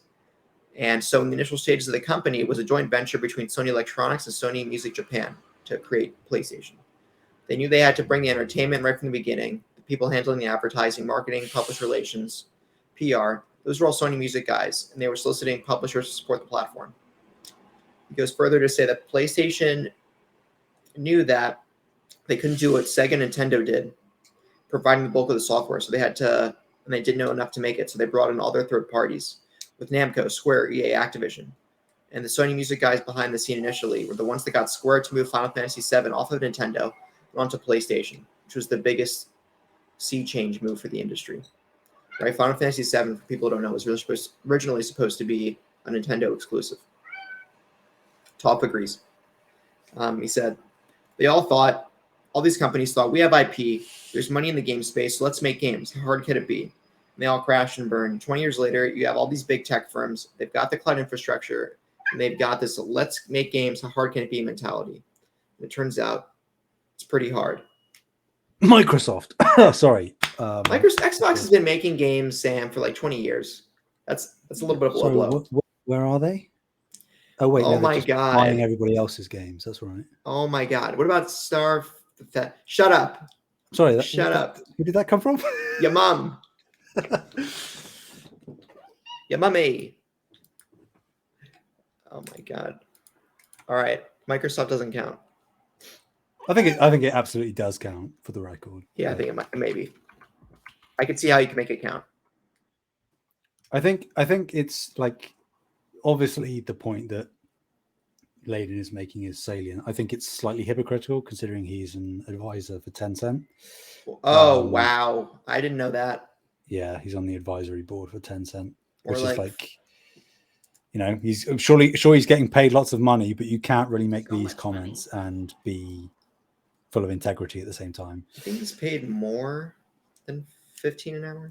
And so in the initial stages of the company, it was a joint venture between Sony Electronics and Sony Music Japan to create PlayStation. They knew they had to bring the entertainment right from the beginning. people handling the advertising, marketing, publisher relations, PR. Those were all Sony Music guys, and they were soliciting publishers to support the platform. He goes further to say that PlayStation knew that they couldn't do what Sega and Nintendo did, providing the bulk of the software. So they had to, and they didn't know enough to make it. So they brought in all their third parties with Namco, Square, EA, Activision. And the Sony Music guys behind the scene initially were the ones that got Square to move Final Fantasy VII off of Nintendo and onto PlayStation, which was the biggest sea change move for the industry. Right? Final Fantasy VII, for people who don't know, was originally supposed to be a Nintendo exclusive. Top agrees. He said, all these companies thought, we have IP, there's money in the game space, so let's make games. How hard can it be? And they all crashed and burned. 20 years later, you have all these big tech firms, they've got the cloud infrastructure, and they've got this let's make games, how hard can it be mentality. And it turns out it's pretty hard. Microsoft. Sorry. Xbox has been making games, Sam, for like 20 years. That's a little bit of a low blow. Where are they? Oh wait, oh my god, buying everybody else's games. That's right. Oh my god, what about Shut up. Sorry, shut up. Who did that come from? Your mom. Your mummy. Oh my god. All right, Microsoft doesn't count. I think it absolutely does count, for the record. Yeah, I think it might, maybe. I could see how you can make it count. I think it's like, obviously the point that Layden is making is salient. I think it's slightly hypocritical considering he's an advisor for Tencent. Oh wow, I didn't know that. Yeah, he's on the advisory board for Tencent, Or which is like, you know, I'm sure he's getting paid lots of money, but you can't really make these comments and be full of integrity at the same time. I think he's paid more than 15 an hour.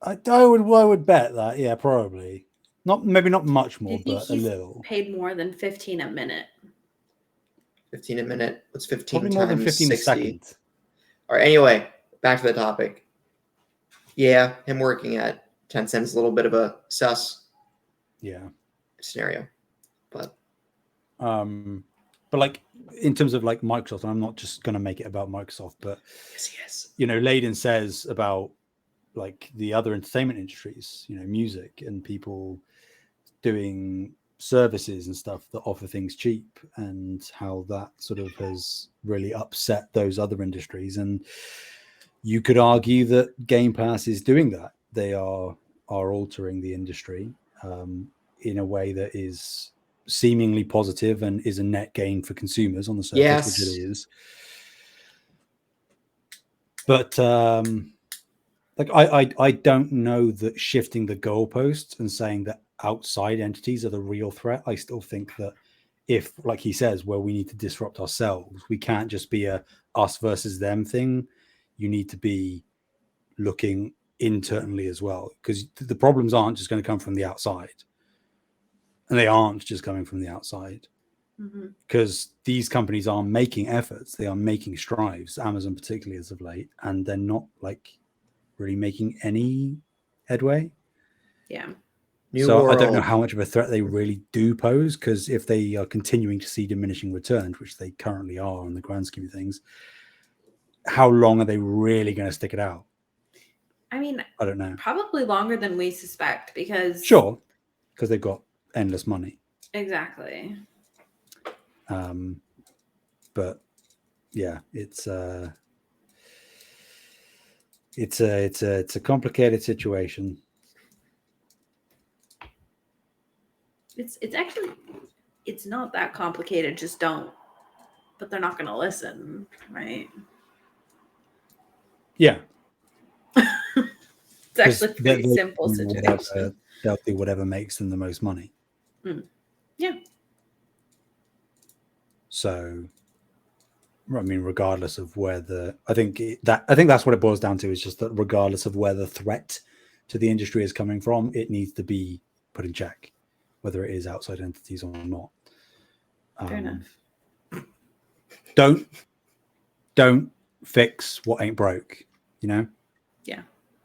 I would bet that, yeah, probably. Maybe not much more, but a little. Paid more than 15 a minute. 15 a minute. What's 15 probably times more than 15 60? a second. All right, anyway, back to the topic. Yeah, him working at Tencent is a little bit of a sus scenario. But like in terms of like Microsoft, and I'm not just going to make it about Microsoft, but yes. You know, Layden says about like the other entertainment industries, you know, music and people doing services and stuff that offer things cheap, and how that sort of has really upset those other industries. And you could argue that Game Pass is doing that. They are altering the industry in a way that is seemingly positive and is a net gain for consumers on the surface, which it is. But like I don't know that shifting the goalposts and saying that outside entities are the real threat. I still think that if, like he says, where we need to disrupt ourselves, we can't just be a us versus them thing. You need to be looking internally as well, because the problems aren't just going to come from the outside, and they aren't just coming from the outside, because these companies are making efforts, they are making strides, Amazon particularly as of late, and they're not like really making any headway. I don't know how much of a threat they really do pose, because if they are continuing to see diminishing returns, which they currently are in the grand scheme of things, how long are they really going to stick it out? I mean, I don't know. Probably longer than we suspect, because because they've got endless money. Exactly. But yeah, it's a complicated situation. It's not that complicated. Just don't. But they're not going to listen, right? Yeah. It's actually a pretty simple situation. They'll do whatever makes them the most money. Yeah. So, I mean, regardless of where I think that's what it boils down to, is just that regardless of where the threat to the industry is coming from, it needs to be put in check, whether it is outside entities or not. Fair enough. Don't fix what ain't broke, you know? Yeah.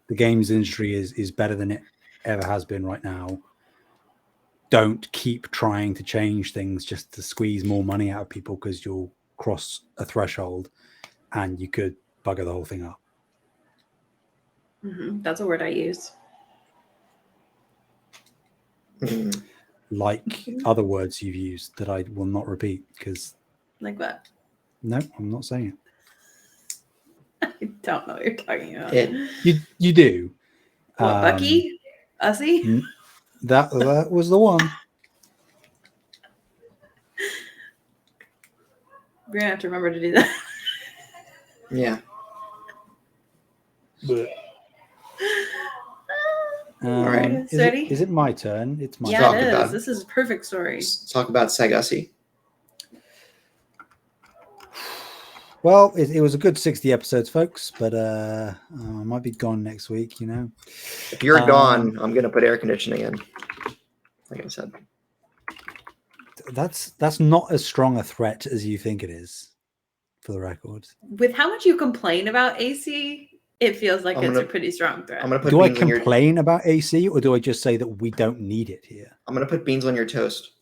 The games industry is better than it ever has been right now. Don't keep trying to change things just to squeeze more money out of people, because you'll cross a threshold and you could bugger the whole thing up. That's a word I use. Mhm. Like other words you've used that I will not repeat because Like what? no, I'm not saying it. I don't know what you're talking about. You do. What, Bucky? Ussy? That was the one. We're gonna have to remember to do that. Yeah. All right, Is it my turn? It's my yeah, turn. it about is. it. This is a perfect story. Let's talk about SAG-AFTRA. Well, it was a good 60 episodes, folks, but I might be gone next week, you know. If you're gone, I'm gonna put air conditioning in. Like I said. That's not as strong a threat as you think it is, for the record. With how much you complain about AC, it feels like I'm it's gonna- a pretty strong threat. I'm gonna put Do I beans on your. complain about AC, or do I just say that we don't need it here? I'm gonna put beans on your toast.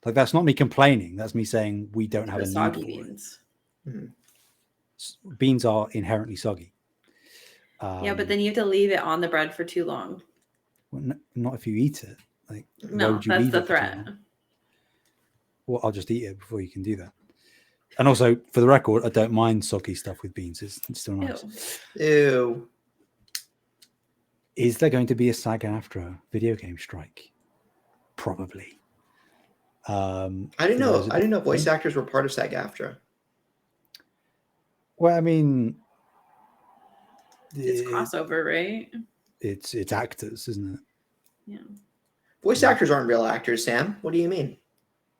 Like, that's not me complaining. That's me saying we don't have The a need soggy for beans. Mhm. it. Beans are inherently soggy. Yeah, but then you have to leave it on the bread for too long. Well, not if you eat it. Like, why No, would you that's leave the it for too threat. long? Well, I'll just eat it before you can do that. And also, for the record, I don't mind soggy stuff with beans. It's still nice. Ew. Ew. Is there going to be a SAG-AFTRA video game strike? Probably. I didn't know. I didn't know voice actors were part of SAG-AFTRA. Well, I mean, It's crossover, right? It's actors, isn't it? Yeah. Voice actors aren't real actors, Sam. What do you mean?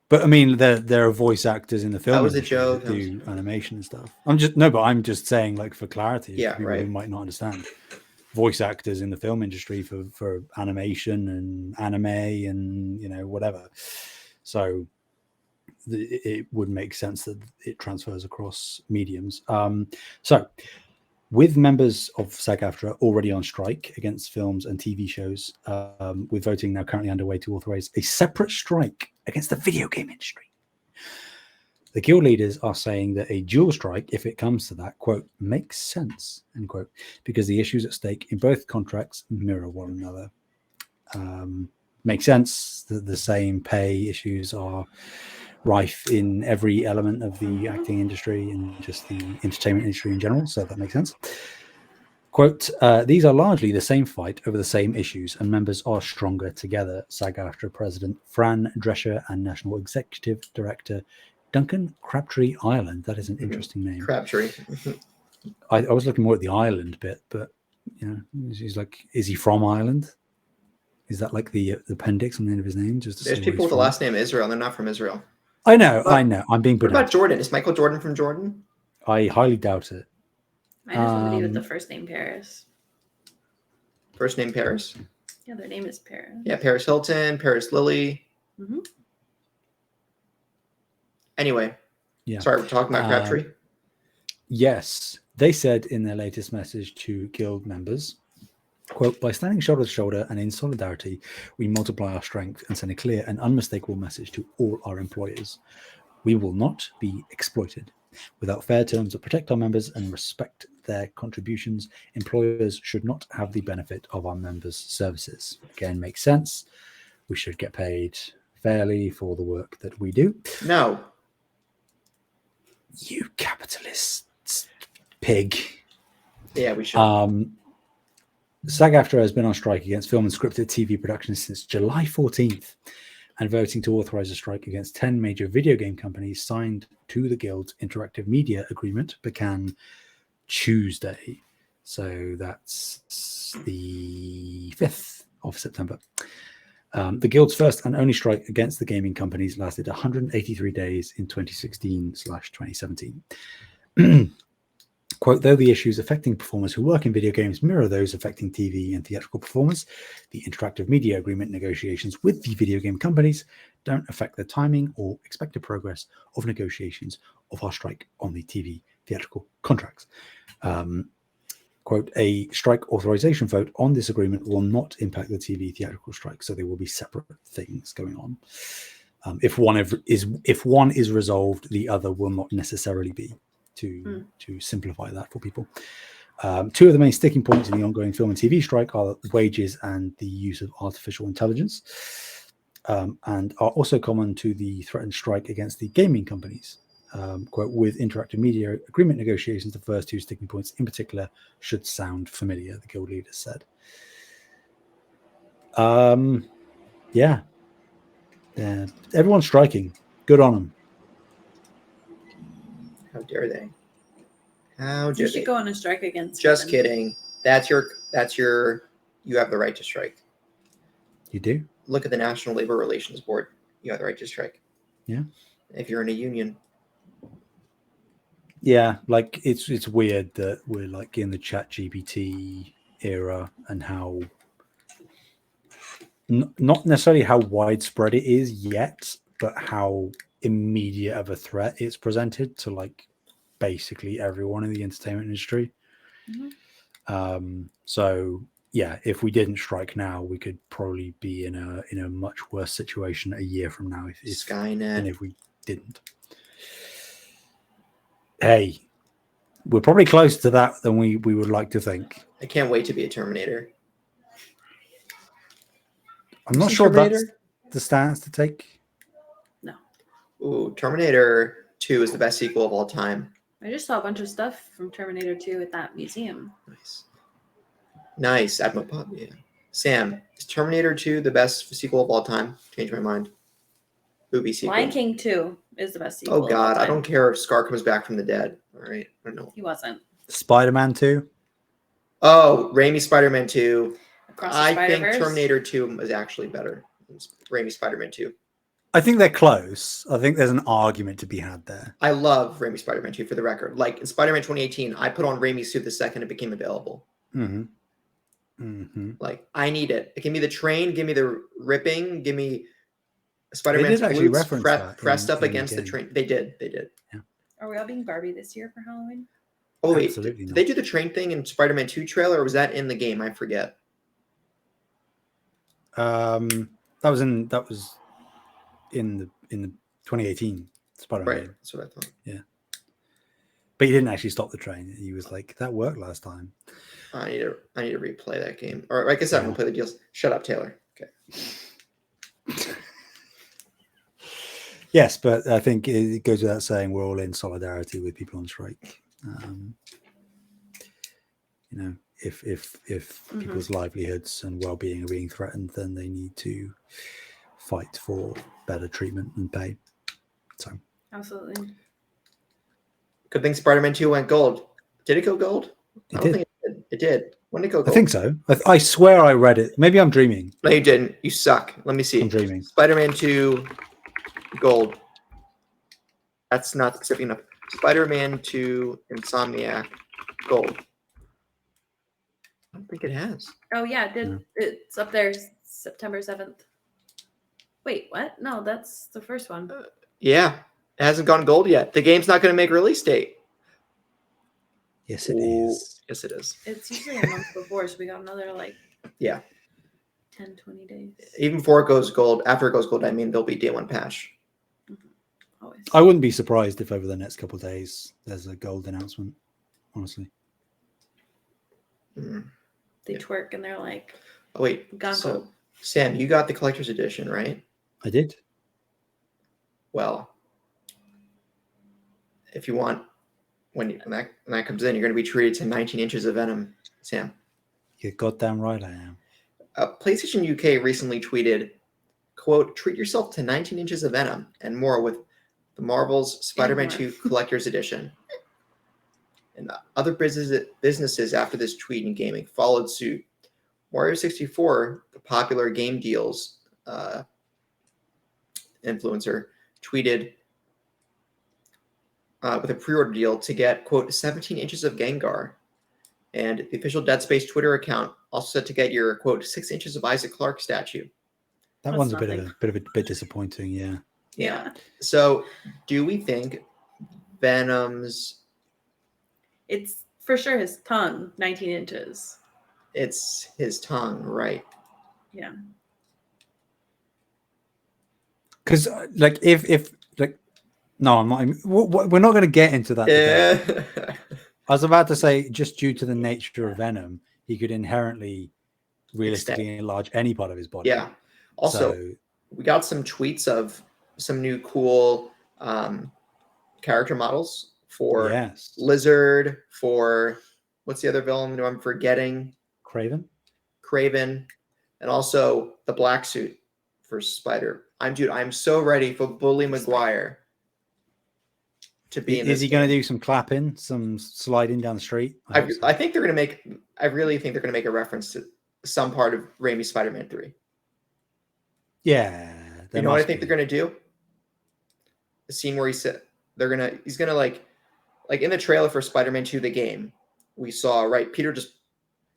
But I mean, there are voice actors in the film That was a industry joke. that do animation and stuff. I'm just saying, like, for clarity, Yeah, for people right. who might not understand. Voice actors in the film industry for animation and anime and, you know, whatever. So it would make sense that it transfers across mediums. So with members of SAG-AFTRA already on strike against films and TV shows, with voting now currently underway to authorize a separate strike against the video game industry. The guild leaders are saying that a dual strike, if it comes to that, quote, makes sense, end quote, because the issues at stake in both contracts mirror one another. Makes sense that the same pay issues are rife in every element of the acting industry and just the entertainment industry in general, so that makes sense. Quote, these are largely the same fight over the same issues, and members are stronger together, SAG-AFTRA President Fran Drescher and National Executive Director Duncan Crabtree Ireland. That is an interesting name. Crabtree. I was looking more at the Ireland bit, but, you know, he's like, is he from Ireland? Is that like the appendix on the end of his name? Just to There's say people with where the he's last name Israel. They're not from Israel. from. I know. I'm being What about pedantic. Jordan? Is Michael Jordan from Jordan? I highly doubt it. I know somebody with the first name Paris. First name Paris? Yeah, their name is Paris. Yeah, Paris Hilton, Paris Lily. Mm-hmm. Anyway. Yeah. Sorry, we're talking about Crabtree. Yes, they said in their latest message to guild members, quote, by standing shoulder to shoulder and in solidarity, we multiply our strength and send a clear and unmistakable message to all our employers. We will not be exploited. Without fair terms that protect our members and respect their contributions, employers should not have the benefit of our members' services. Again, makes sense. We should get paid fairly for the work that we do. No. You capitalist pig. Yeah, we should. SAG-AFTRA has been on strike against film and scripted TV productions since July 14th, and voting to authorize a strike against 10 major video game companies signed to the Guild's Interactive Media Agreement began Tuesday. So that's the 5th of September. The Guild's first and only strike against the gaming companies lasted 183 days in 2016/2017. Quote, though the issues affecting performers who work in video games mirror those affecting TV and theatrical performers, the interactive media agreement negotiations with the video game companies don't affect the timing or expected progress of negotiations of our strike on the TV theatrical contracts. Quote, a strike authorization vote on this agreement will not impact the TV theatrical strike, so there will be separate things going on. If one is resolved, the other will not necessarily be. to simplify that for people. Two of the main sticking points in the ongoing film and TV strike are wages and the use of artificial intelligence, and are also common to the threatened strike against the gaming companies. Quote, with interactive media agreement negotiations, the first two sticking points in particular should sound familiar, the guild leader said. Yeah. Everyone's striking. Good on them. How dare they? How You dare should they? go on a strike against. Just Venom. kidding. That's your. You have the right to strike. You do? Look at the National Labor Relations Board. You have the right to strike. Yeah. If you're in a union. Yeah, like it's weird that we're like in the ChatGPT era and how not necessarily how widespread it is yet, but how immediate of a threat it's presented to like basically everyone in the entertainment industry. So yeah, if we didn't strike now, we could probably be in a much worse situation a year from now if Skynet. than if we didn't. Hey, we're probably closer to that than we would like to think. I can't wait to be a Terminator. I'm not sure that's the stance to take. No. Ooh, Terminator 2 is the best sequel of all time. I just saw a bunch of stuff from Terminator 2 at that museum. Nice. Yeah. Sam, is Terminator 2 the best sequel of all time? Change my mind. Movie sequel. Lion King 2 is the best sequel. Oh God, I don't care if Scar comes back from the dead. All right, I don't know. He wasn't. Spider-Man 2. Oh, Raimi Spider-Man 2. Across the I think Spider-Verse? Terminator 2 is actually better than Raimi Spider-Man 2. I think they're close. I think there's an argument to be had there. I love Raimi Spider-Man 2 for the record. Like in Spider-Man 2018, I put on Raimi's suit the second it became available. Like I need it. Give me the train. Give me the ripping. Give me Spider-Man's glutes pressed up against the train. They did. Yeah. Are we all being Barbie this year for Halloween? Oh wait, did they do the train thing in Spider-Man 2 trailer, or was that in the game? I forget. That was in the 2018 Spider-Man. Right, that's what I thought. Yeah, but he didn't actually stop the train. He was like, "That worked last time." I need to replay that game, or I guess I'm gonna play the deals. Shut up, Taylor. Okay. Yes, but I think it goes without saying we're all in solidarity with people on strike. You know, if people's livelihoods and well-being are being threatened, then they need to fight for better treatment and pay. So absolutely. Good thing Spider-Man 2 went gold. Did it go gold? I don't think it did. It did. When did it go gold? I think so. I swear I read it. Maybe I'm dreaming. No, you didn't. You suck. Let me see. I'm dreaming. Spider-Man 2 gold. That's not specific enough. Spider-Man 2 Insomniac gold. I don't think it has. Oh yeah, it did. It's up there, September 7th. Wait, what? No, that's the first one. Yeah, it hasn't gone gold yet. The game's not going to make a release date. Yes, it is. Yes, it is. It's usually a month before, so we got another 10, 20 days. Even before it goes gold, after it goes gold, I mean, there'll be day one patch. Always. I wouldn't be surprised if over the next couple of days there's a gold announcement, honestly. They twerk and they're like, oh, wait. So, Sam, you got the collector's edition, right? I did. Well, if you want, when that comes in, you're going to be treated to 19 inches of Venom, Sam. You're goddamn right I am. PlayStation UK recently tweeted, quote, treat yourself to 19 inches of Venom and more with the Marvel's Spider-Man 2 Collector's Edition. And other businesses after this tweet in gaming followed suit. Mario 64, the popular game deals influencer, tweeted with a pre-order deal to get, quote, 17 inches of Gengar. And the official Dead Space Twitter account also said to get your, quote, 6 inches of Isaac Clarke statue. That one's a bit disappointing, yeah. Yeah. So, do we think Venom's... It's for sure his tongue, 19 inches. It's his tongue, right? Yeah. Because, like, if No, I'm not. We're not going to get into that debate. Yeah. I was about to say, just due to the nature of Venom, he could inherently, realistically enlarge any part of his body. Yeah. Also, So, we got some tweets of some new cool character models for yes, Lizard, for what's the other villain who I'm forgetting? Craven. Craven, and also the black suit for Spider. I'm so ready for Bully Maguire to be in this. Is he going to do some clapping, some sliding down the street? I think they're going to make. I really think they're going to make a reference to some part of Raimi's Spider-Man 3. Yeah. You know what I think they're going to do? The scene where he's gonna like in the trailer for Spider-Man 2, the game, we saw, right, Peter just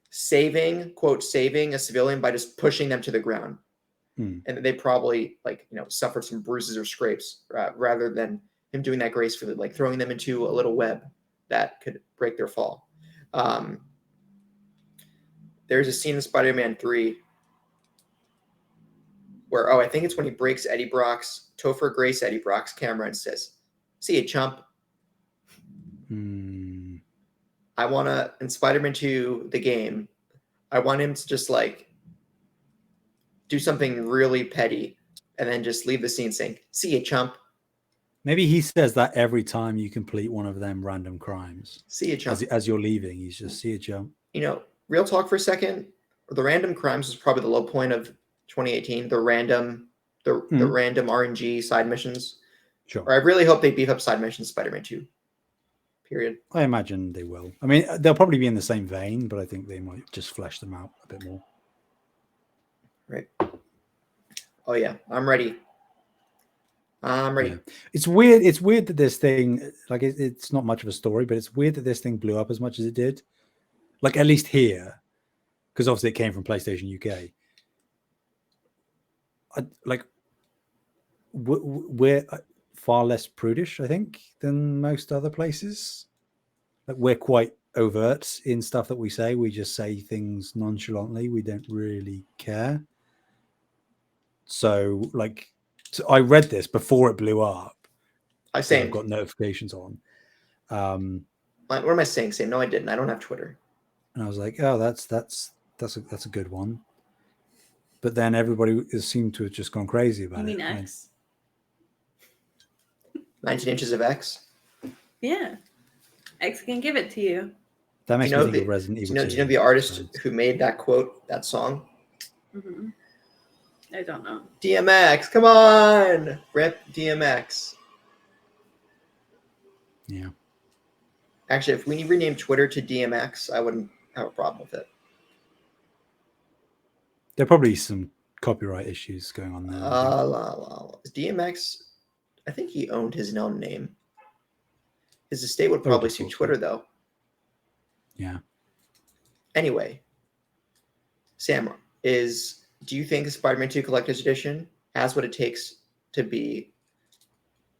saving a civilian by just pushing them to the ground. And they probably suffered some bruises or scrapes rather than him doing that gracefully, like throwing them into a little web that could break their fall. There's a scene in Spider-Man 3 where, I think it's when he breaks Topher Grace Eddie Brock's camera and says, "See you, chump." I want to, in Spider-Man 2, the game, I want him to just do something really petty and then just leave the scene saying, "See you, chump." Maybe he says that every time you complete one of them random crimes. See you, chump. As you're leaving, he's just, "See you, chump." Real talk for a second. The random crimes was probably the low point of 2018. The random RNG side missions. Sure. Or I really hope they beef up side missions Spider-Man 2. Period. I imagine they will. I mean, they'll probably be in the same vein, but I think they might just flesh them out a bit more. Right. Oh yeah, I'm ready. I'm ready. Yeah. It's weird. It's weird that this thing, it's not much of a story, but it's weird that this thing blew up as much as it did. Like, at least here, because obviously it came from PlayStation UK. We're far less prudish, I think, than most other places. Like, we're quite overt in stuff that we say. We just say things nonchalantly. We don't really care. So, I read this before it blew up. I've got notifications on. What am I saying? No, I didn't. I don't have Twitter. And I was like, oh, that's a good one. But then everybody seemed to have just gone crazy about it. You mean X? 19 inches of X? Yeah. X can give it to you. That makes me think of Resident Evil 2. Do you know the artist who made that quote, that song? Mm-hmm. I don't know. DMX, come on! Rip DMX. Yeah. Actually, if we rename Twitter to DMX, I wouldn't have a problem with it. There are probably some copyright issues going on there. DMX, I think he owned his own name. His estate would probably sue Twitter, though. Yeah. Anyway, Sam, do you think the Spider-Man 2 Collector's Edition has what it takes to be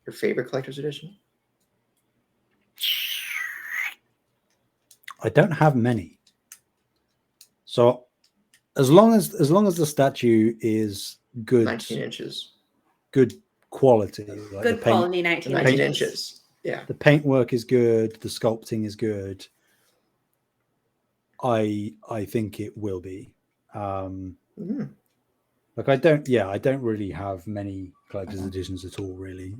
your favorite Collector's Edition? I don't have many. So as long as the statue is good, 19 inches, good quality, good quality 19 inches. Yeah, the paintwork is good, the sculpting is good. I think it will be. I don't really have many collector's editions at all, really.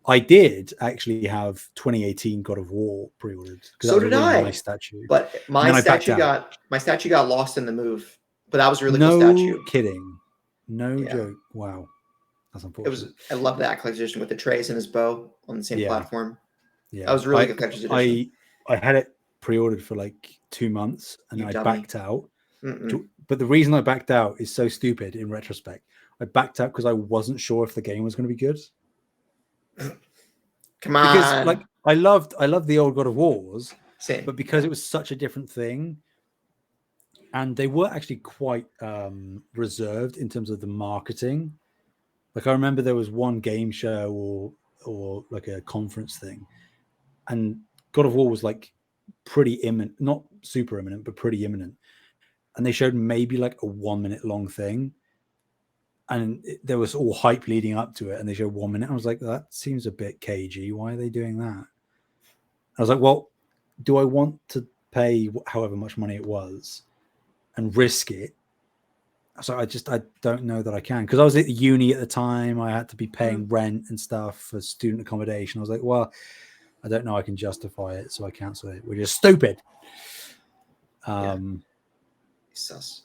I did actually have 2018 God of War pre-ordered. So did I. Nice statue. But my statue got lost in the move. But that was a really cool statue. No kidding. No joke. Wow. That's unfortunate. I love that collector's edition with the trays and his bow on the same platform. Yeah. That was really good collector's edition. I had it pre-ordered for 2 months and I backed out. Mm-mm. But the reason I backed out is so stupid in retrospect. I backed out because I wasn't sure if the game was going to be good. Come on. Because I loved the old God of Wars. Same. But because it was such a different thing, and they were actually quite reserved in terms of the marketing. I remember there was one game show or a conference thing, and God of War was pretty imminent, not super imminent, but pretty imminent. And they showed maybe a 1 minute long thing. there was all hype leading up to it, and they showed 1 minute. I was like, that seems a bit cagey. Why are they doing that? I was like, well, do I want to pay however much money it was and risk it? So I don't know that I can, because I was at uni at the time. I had to be paying rent and stuff for student accommodation. I was like, well, I don't know I can justify it, so I cancel it, which is stupid. Sus.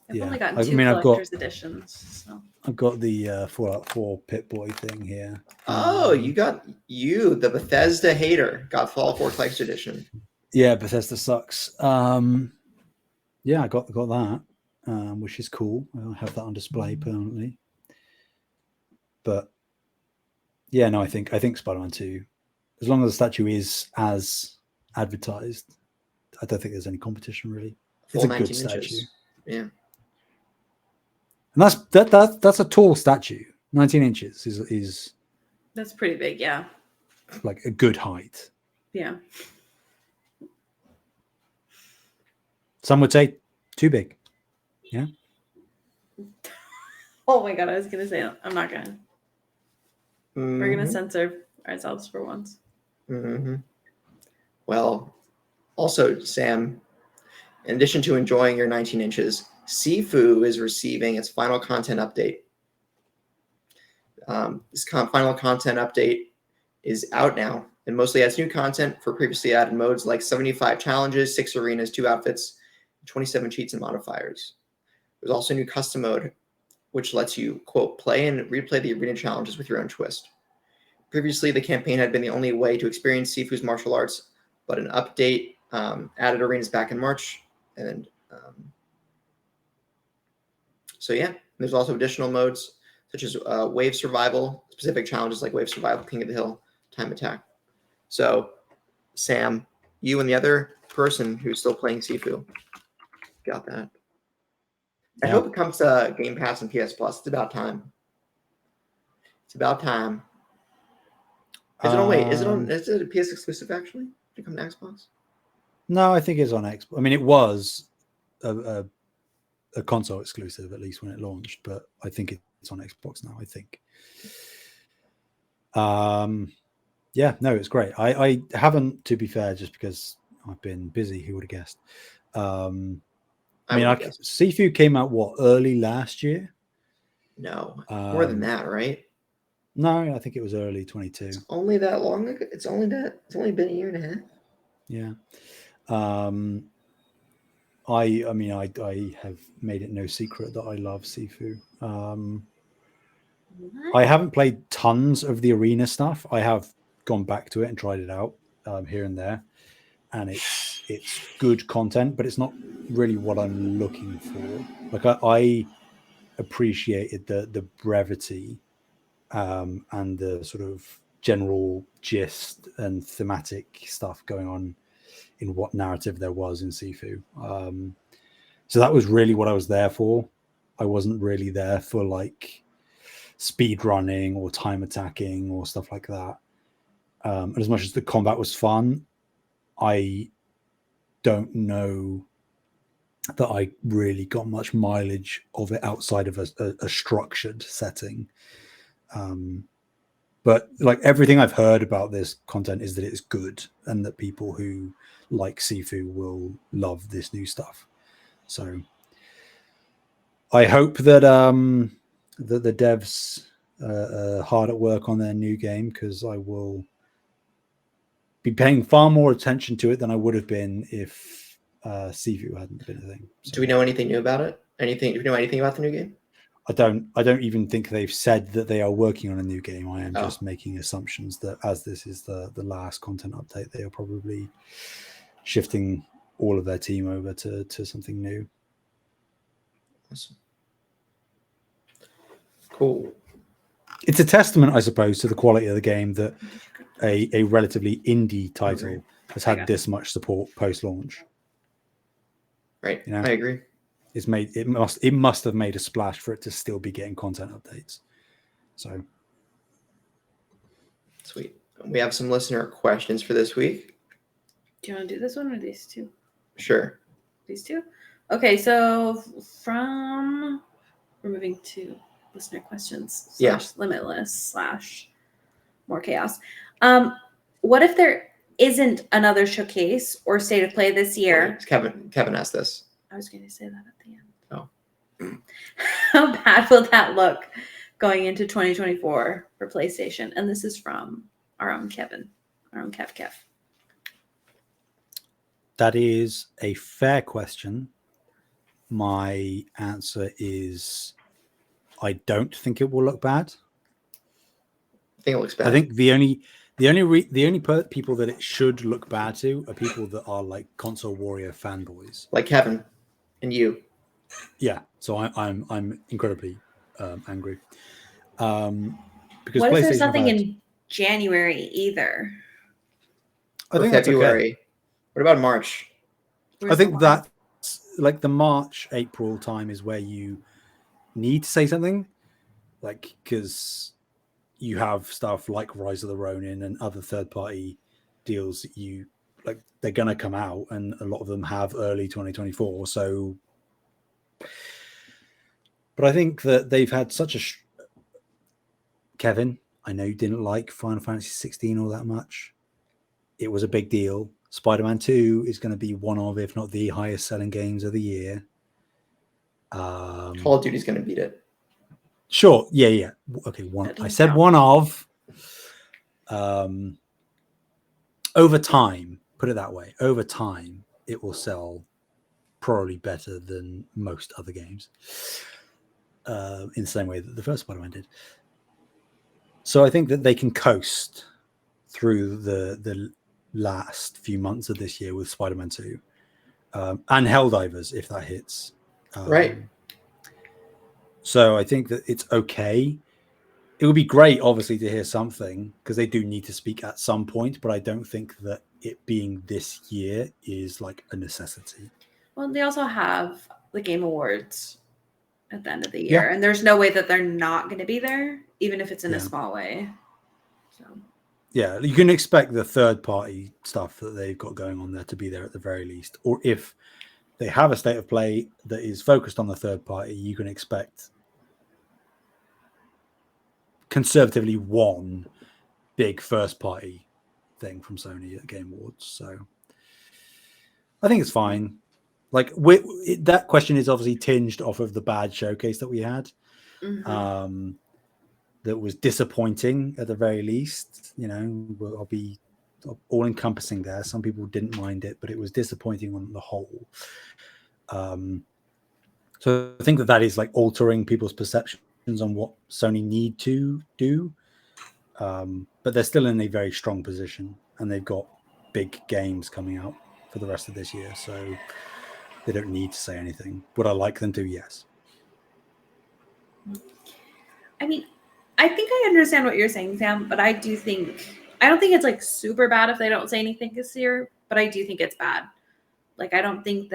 I've Yeah. only gotten I 2 mean, collector's editions. So. I've got the Fallout 4 Pip-Boy thing here. Oh, the Bethesda hater got Fallout 4 Collector's Edition. Yeah, Bethesda sucks. Yeah, I got that, which is cool. I'll have that on display permanently. But yeah, no, I think Spider-Man 2, as long as the statue is as advertised, I don't think there's any competition really. It's a good statue. Inches. Yeah. And that's a tall statue. 19 inches is That's pretty big, yeah. like a good height. Yeah. Some would say too big. Yeah. Oh my god, I was gonna say I'm not gonna. Mm-hmm. We're gonna censor ourselves for once. Mm-hmm. Well, also, Sam, in addition to enjoying your 19 inches, SIFU is receiving its final content update. This final content update is out now and mostly adds new content for previously added modes like 75 challenges, 6 arenas, 2 outfits, 27 cheats and modifiers. There's also a new custom mode, which lets you, quote, play and replay the arena challenges with your own twist. Previously, the campaign had been the only way to experience SIFU's martial arts, but an update added arenas back in March. And so, yeah, there's also additional modes such as wave survival, specific challenges like wave survival, King of the Hill, time attack. So, Sam, you and the other person who's still playing SIFU got that. I hope it comes to Game Pass and PS Plus. It's about time. It's about time. Is it a PS exclusive actually? Did it come to Xbox? No, I think it's on Xbox. I mean, it was a console exclusive, at least when it launched, but I think it's on Xbox now, I think. Yeah, no, it's great. I haven't, to be fair, just because I've been busy. Who would have guessed? I mean, SIFU came out early last year? No, more than that, right? No, I think it was early 22. It's only that long ago. It's only been a year and a half. Yeah. I mean, I have made it no secret that I love SIFU. I haven't played tons of the arena stuff. I have gone back to it and tried it out here and there, and it's good content, but it's not really what I'm looking for. Like I appreciated the brevity and the sort of general gist and thematic stuff going on in what narrative there was in SIFU. So that was really what I was there for. I wasn't really there for like speed running or time attacking or stuff like that. And as much as the combat was fun, I don't know that I really got much mileage of it outside of a structured setting. But like everything I've heard about this content is that it's good and that people who like SIFU will love this new stuff. So I hope that that the devs are hard at work on their new game, because I will be paying far more attention to it than I would have been if SIFU hadn't been a thing. So, do we know anything new about it? Do we know anything about the new game? I don't even think they've said that they are working on a new game. I am just making assumptions that as this is the last content update, they are probably shifting all of their team over to something new. Awesome. Cool. It's a testament, I suppose, to the quality of the game that a relatively indie title has had this much support post-launch. Right. You know? I agree. It must have made a splash for it to still be getting content updates. So sweet. We have some listener questions for this week. Do you want to do this one or these two? Sure. These two? Okay, so we're moving to listener questions Yeah. / limitless / more chaos. What if there isn't another showcase or state of play this year? Kevin asked this. I was going to say that at the end. Oh. How bad will that look going into 2024 for PlayStation? And this is from our own Kevin, our own Kev. That is a fair question. My answer is I don't think it will look bad. I think it looks bad. I think the only people that it should look bad to are people that are like console warrior fanboys, like Kevin and you. Yeah, so I'm incredibly angry. Because what if there's PlayStation nothing had, in January either? I Or think that's February. okay. What about March? Where's I think the that like the March, April time is where you need to say something, like because you have stuff like Rise of the Ronin and other third-party deals that you like. They're gonna come out, and a lot of them have early 2024. So, but I think that they've had such a Kevin, I know you didn't like Final Fantasy 16 all that much. It was a big deal. Spider-Man 2 is going to be one of, if not the highest selling games of the year. Call of Duty's going to beat it. Sure. Yeah. Okay. I said count. One of. Over time, put it that way, over time, it will sell probably better than most other games. In the same way that the first Spider-Man did. So I think that they can coast through the last few months of this year with Spider-Man 2 and Helldivers if that hits. Right. So I think that it's okay. It would be great, obviously, to hear something because they do need to speak at some point, but I don't think that it being this year is like a necessity. Well, they also have the Game Awards at the end of the year, and there's no way that they're not going to be there, even if it's in a small way. So. Yeah, you can expect the third-party stuff that they've got going on there to be there at the very least. Or if they have a state of play that is focused on the third party, you can expect conservatively one big first-party thing from Sony at Game Awards. So I think it's fine. Like that question is obviously tinged off of the bad showcase that we had. Mm-hmm. That was disappointing at the very least. You know, I'll be all encompassing there. Some people didn't mind it, but it was disappointing on the whole. So I think that is like altering people's perceptions on what Sony need to do. But they're still in a very strong position, and they've got big games coming out for the rest of this year. So they don't need to say anything. Would I like them to? Yes. I mean, I think I understand what you're saying, Sam, but I don't think it's like super bad if they don't say anything this year, but I do think it's bad. Like, I don't think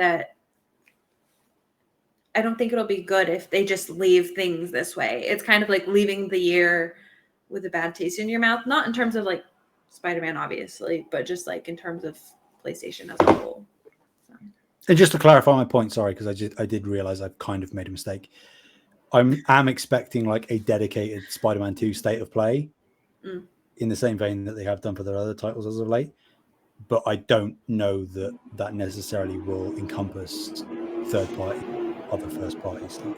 it'll be good if they just leave things this way. It's kind of like leaving the year with a bad taste in your mouth, not in terms of like Spider-Man, obviously, but just like in terms of PlayStation as a whole. So. And just to clarify my point, sorry, because I did realize I've kind of made a mistake. I'm expecting like a dedicated Spider-Man 2 state of play in the same vein that they have done for their other titles as of late. But I don't know that necessarily will encompass third-party, other first-party stuff.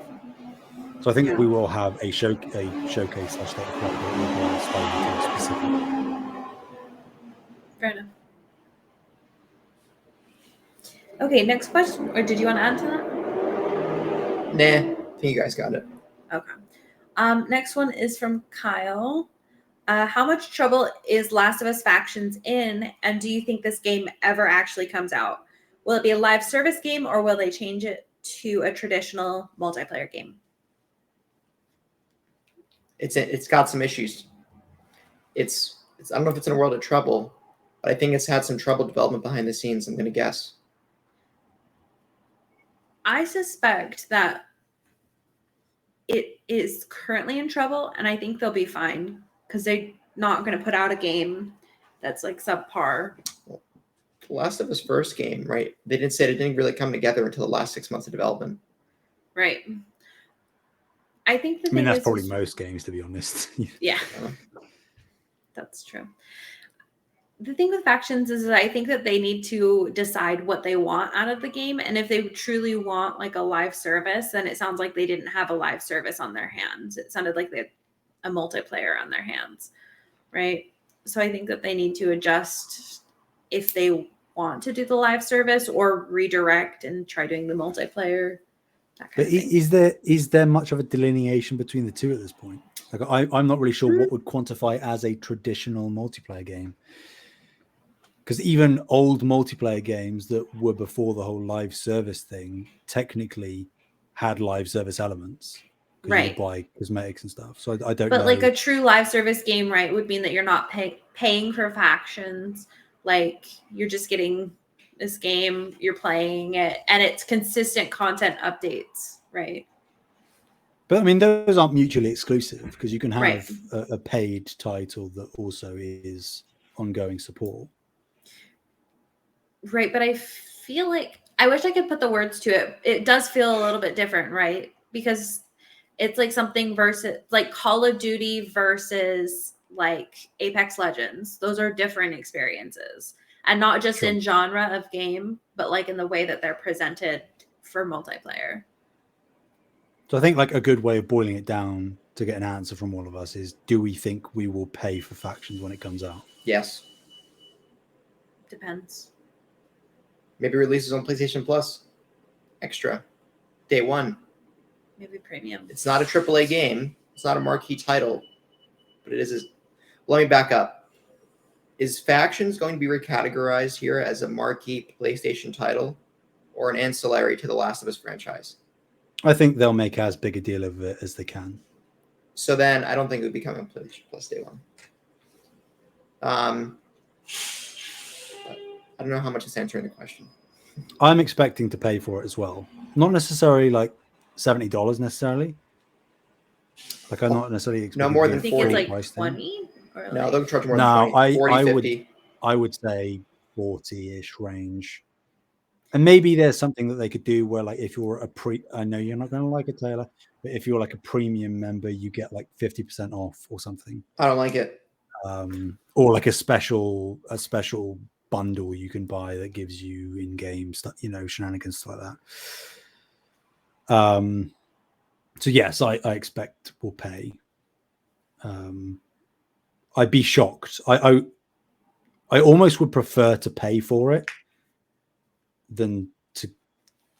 So I think we will have a showcase or state of play that will be Spider-Man 2 specifically. Fair enough. Okay, next question. Or did you want to add to that? Nah, I think you guys got it. Okay. Next one is from Kyle. How much trouble is Last of Us Factions in, and do you think this game ever actually comes out? Will it be a live service game, or will they change it to a traditional multiplayer game? It's got some issues. It's I don't know if it's in a world of trouble, but I think it's had some trouble development behind the scenes, I'm going to guess. I suspect that it is currently in trouble, and I think they'll be fine because they're not going to put out a game that's like subpar. Well, the Last of Us first game, right? They didn't say it didn't really come together until the last 6 months of development. Right. I think the I mean, thing that's is probably most games, to be honest. Yeah, that's true. The thing with factions is that I think that they need to decide what they want out of the game. And if they truly want like a live service, then it sounds like they didn't have a live service on their hands. It sounded like they had a multiplayer on their hands, right? So I think that they need to adjust if they want to do the live service or redirect and try doing the multiplayer. That kind But of thing. is there much of a delineation between the two at this point? Like I'm not really sure what would quantify as a traditional multiplayer game. Because even old multiplayer games that were before the whole live service thing technically had live service elements. Because you Right. could buy cosmetics and stuff. So I don't But know. like a true live service game, right, would mean that you're not paying for factions. Like you're just getting this game, you're playing it, and it's consistent content updates, right? But I mean, those aren't mutually exclusive because you can have Right. a paid title that also is ongoing support. Right, but I feel like I wish I could put the words to it. It does feel a little bit different, right? Because it's like something versus like Call of Duty versus like Apex Legends. Those are different experiences. And not just in genre of game, but like in the way that they're presented for multiplayer. So I think like a good way of boiling it down to get an answer from all of us is, do we think we will pay for factions when it comes out? Yes. Depends. Maybe releases on PlayStation Plus. Extra. Day one. Maybe premium. It's not a AAA game. It's not a marquee title. But it is. Let me back up. Is Factions going to be recategorized here as a marquee PlayStation title or an ancillary to the Last of Us franchise? I think they'll make as big a deal of it as they can. So then I don't think it would become a PlayStation Plus day one. I don't know how much it's answering the question. I'm expecting to pay for it as well. Not necessarily like $70 necessarily. Like I'm not necessarily expecting more to than be I think it's 40. like 20 or No, like, they'll charge more than 20. 40, 50. I would say 40-ish range. And maybe there's something that they could do where, like, if you're I know you're not going to like it, Taylor, but if you're like a premium member, you get like 50% off or something. I don't like it. Or like a special bundle you can buy that gives you in-game stuff, shenanigans, stuff like that. So yes, I expect we'll pay. I'd be shocked. I almost would prefer to pay for it than to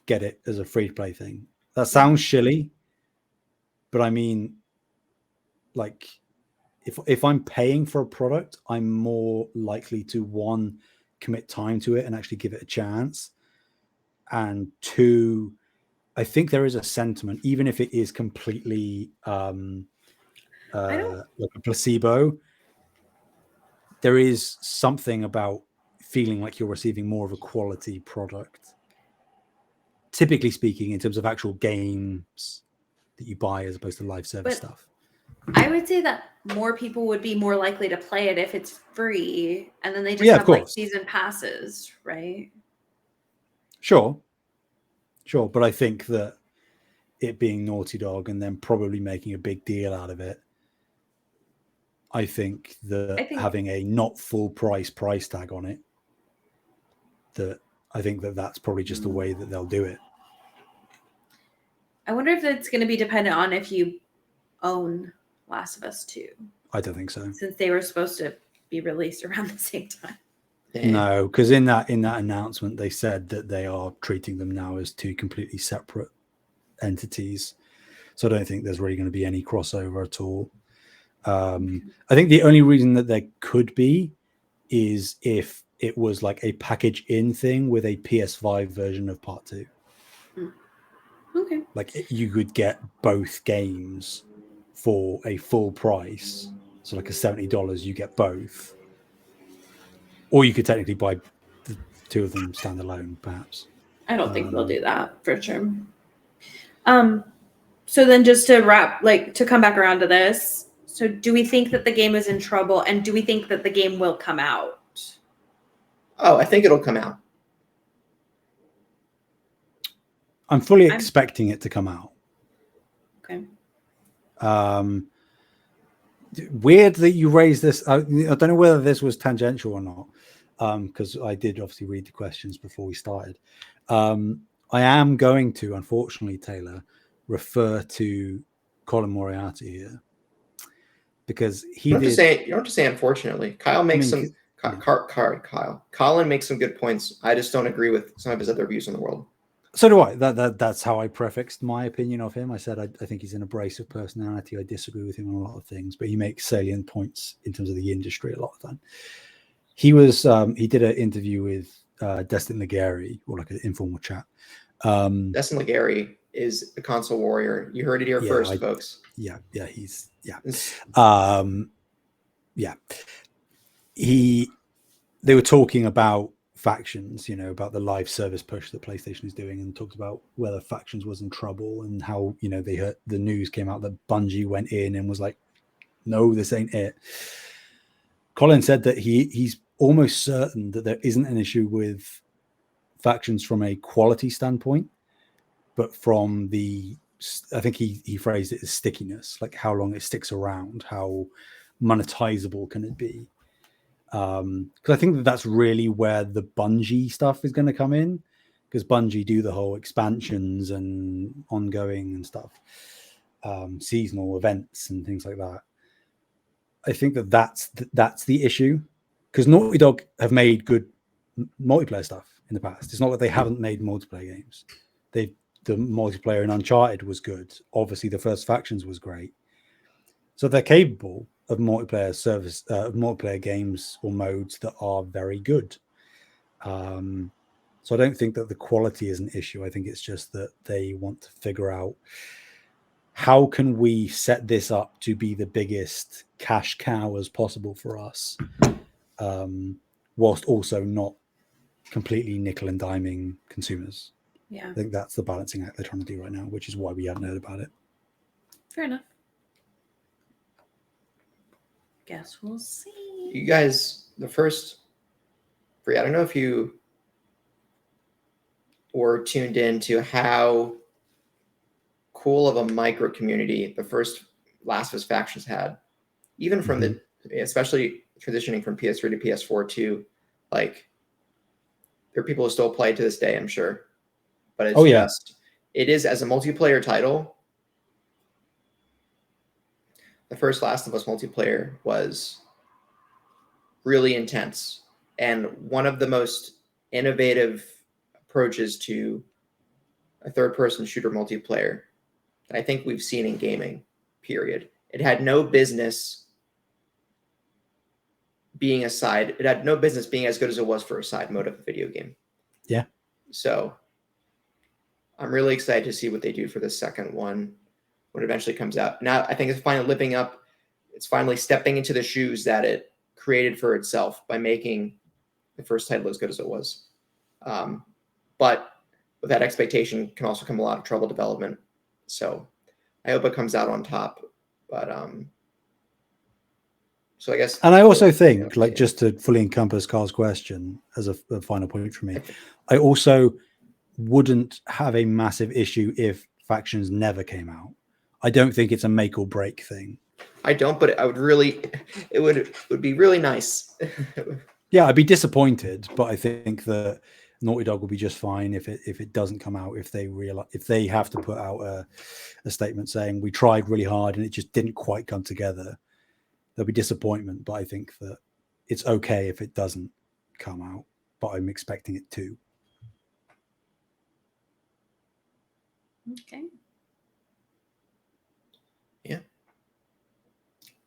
get it as a free-to-play thing. That sounds shilly, but I mean, like, if I'm paying for a product, I'm more likely to, one, commit time to it and actually give it a chance, and two, I think there is a sentiment, even if it is completely like a placebo, there is something about feeling like you're receiving more of a quality product, typically speaking, in terms of actual games that you buy as opposed to live service stuff. I would say that more people would be more likely to play it if it's free, and then they just have like season passes, right? Sure. But I think that it being Naughty Dog and then probably making a big deal out of it, I think that having a not full price tag on it, I think that's probably just the way that they'll do it. I wonder if it's going to be dependent on if you own Last of Us 2. I don't think so. Since they were supposed to be released around the same time. No, because in that announcement, they said that they are treating them now as two completely separate entities. So I don't think there's really going to be any crossover at all. I think the only reason that there could be is if it was like a package in thing with a PS5 version of Part 2. Okay. Like you could get both games for a full price. So like a $70, you get both. Or you could technically buy the two of them standalone, perhaps. I don't think they'll do that for sure. So then just to to come back around to this. So do we think that the game is in trouble, and do we think that the game will come out? Oh, I think it'll come out. I'm fully expecting it to come out. Okay. Weird that you raised this. I don't know whether this was tangential or not, because I did obviously read the questions before we started. I am going to, unfortunately, Taylor, refer to Colin Moriarty here because he You don't did. you don't have to say unfortunately. Kyle makes Colin makes some good points. I just don't agree with some of his other views on the world. So do I. That's how I prefixed my opinion of him. I said I think he's an abrasive personality. I disagree with him on a lot of things, but he makes salient points in terms of the industry a lot of the time. He did an interview with Destin Legary, or like an informal chat. Destin Legary is a console warrior. You heard it here first, folks. Yeah. They were talking about factions, about the live service push that PlayStation is doing, and talked about whether factions was in trouble and how, they heard the news came out that Bungie went in and was like, no, this ain't it. Colin said that he's almost certain that there isn't an issue with factions from a quality standpoint, but from I think he phrased it as stickiness, like how long it sticks around, how monetizable can it be? Because I think that's really where the Bungie stuff is going to come in, because Bungie do the whole expansions and ongoing and stuff, seasonal events and things like that. I think that's the issue, because Naughty Dog have made good multiplayer stuff in the past. It's not that they haven't made multiplayer games. The multiplayer in Uncharted was good. Obviously, the first Factions was great. So they're capable of multiplayer games or modes that are very good. So I don't think that the quality is an issue. I think it's just that they want to figure out how can we set this up to be the biggest cash cow as possible for us, whilst also not completely nickel and diming consumers. Yeah, I think that's the balancing act they're trying to do right now, which is why we haven't heard about it. Fair enough. Guess we'll see. You guys, I don't know if you were tuned in to how cool of a micro community the first Last of Us Factions had, even from especially transitioning from PS3 to PS4 too. Like, there are people who still play to this day, I'm sure. But it's it is, as a multiplayer title, the first Last of Us multiplayer was really intense and one of the most innovative approaches to a third-person shooter multiplayer that I think we've seen in gaming, period. It had no business being as good as it was for a side mode of a video game. Yeah. So I'm really excited to see what they do for the second one when it eventually comes out. Now I think it's finally stepping into the shoes that it created for itself by making the first title as good as it was. But with that expectation can also come a lot of trouble development. So I hope it comes out on top. But so I guess. And I also think, like, just to fully encompass Carl's question as a final point for me, I also wouldn't have a massive issue if Factions never came out. I don't think it's a make or break thing. I don't, but it would be really nice. Yeah, I'd be disappointed, but I think that Naughty Dog will be just fine if it doesn't come out, if they have to put out a statement saying we tried really hard and it just didn't quite come together. There'll be disappointment, but I think that it's okay if it doesn't come out, but I'm expecting it to. Okay. Yeah.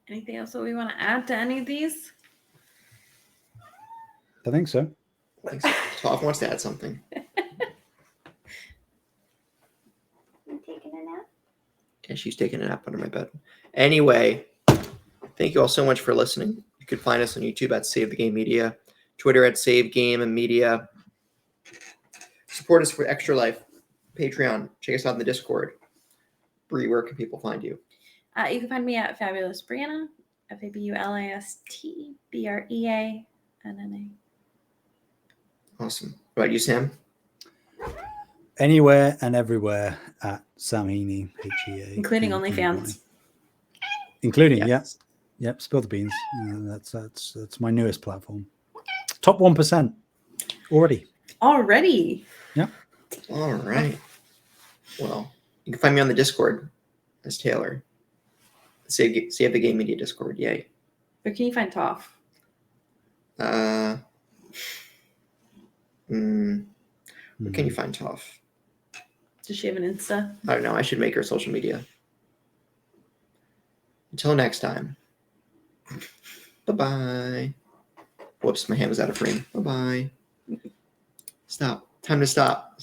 Anything else that we want to add to any of these? I think so. Toph wants to add something. You taking a nap? Yeah, she's taking a nap under my bed. Anyway, thank you all so much for listening. You can find us on YouTube at Save the Game Media, Twitter at Save Game and Media. Support us for Extra Life, Patreon. Check us out in the Discord. Bree, where can people find you? You can find me at Fabulous Brianna, FabulistBreanna. Awesome. What about you, Sam? Anywhere and everywhere at Sam Heaney, HEA. Including OnlyFans. including Yes. Yep. Spill the beans. That's my newest platform. Top 1% already. Already. All right. Well, you can find me on the Discord as Taylor. Save the Game Media Discord. Yay. Where can you find Toph? Where can you find Toph? Does she have an Insta? I don't know. I should make her social media. Until next time. Bye-bye. Whoops, my hand was out of frame. Bye-bye. Stop. Time to stop.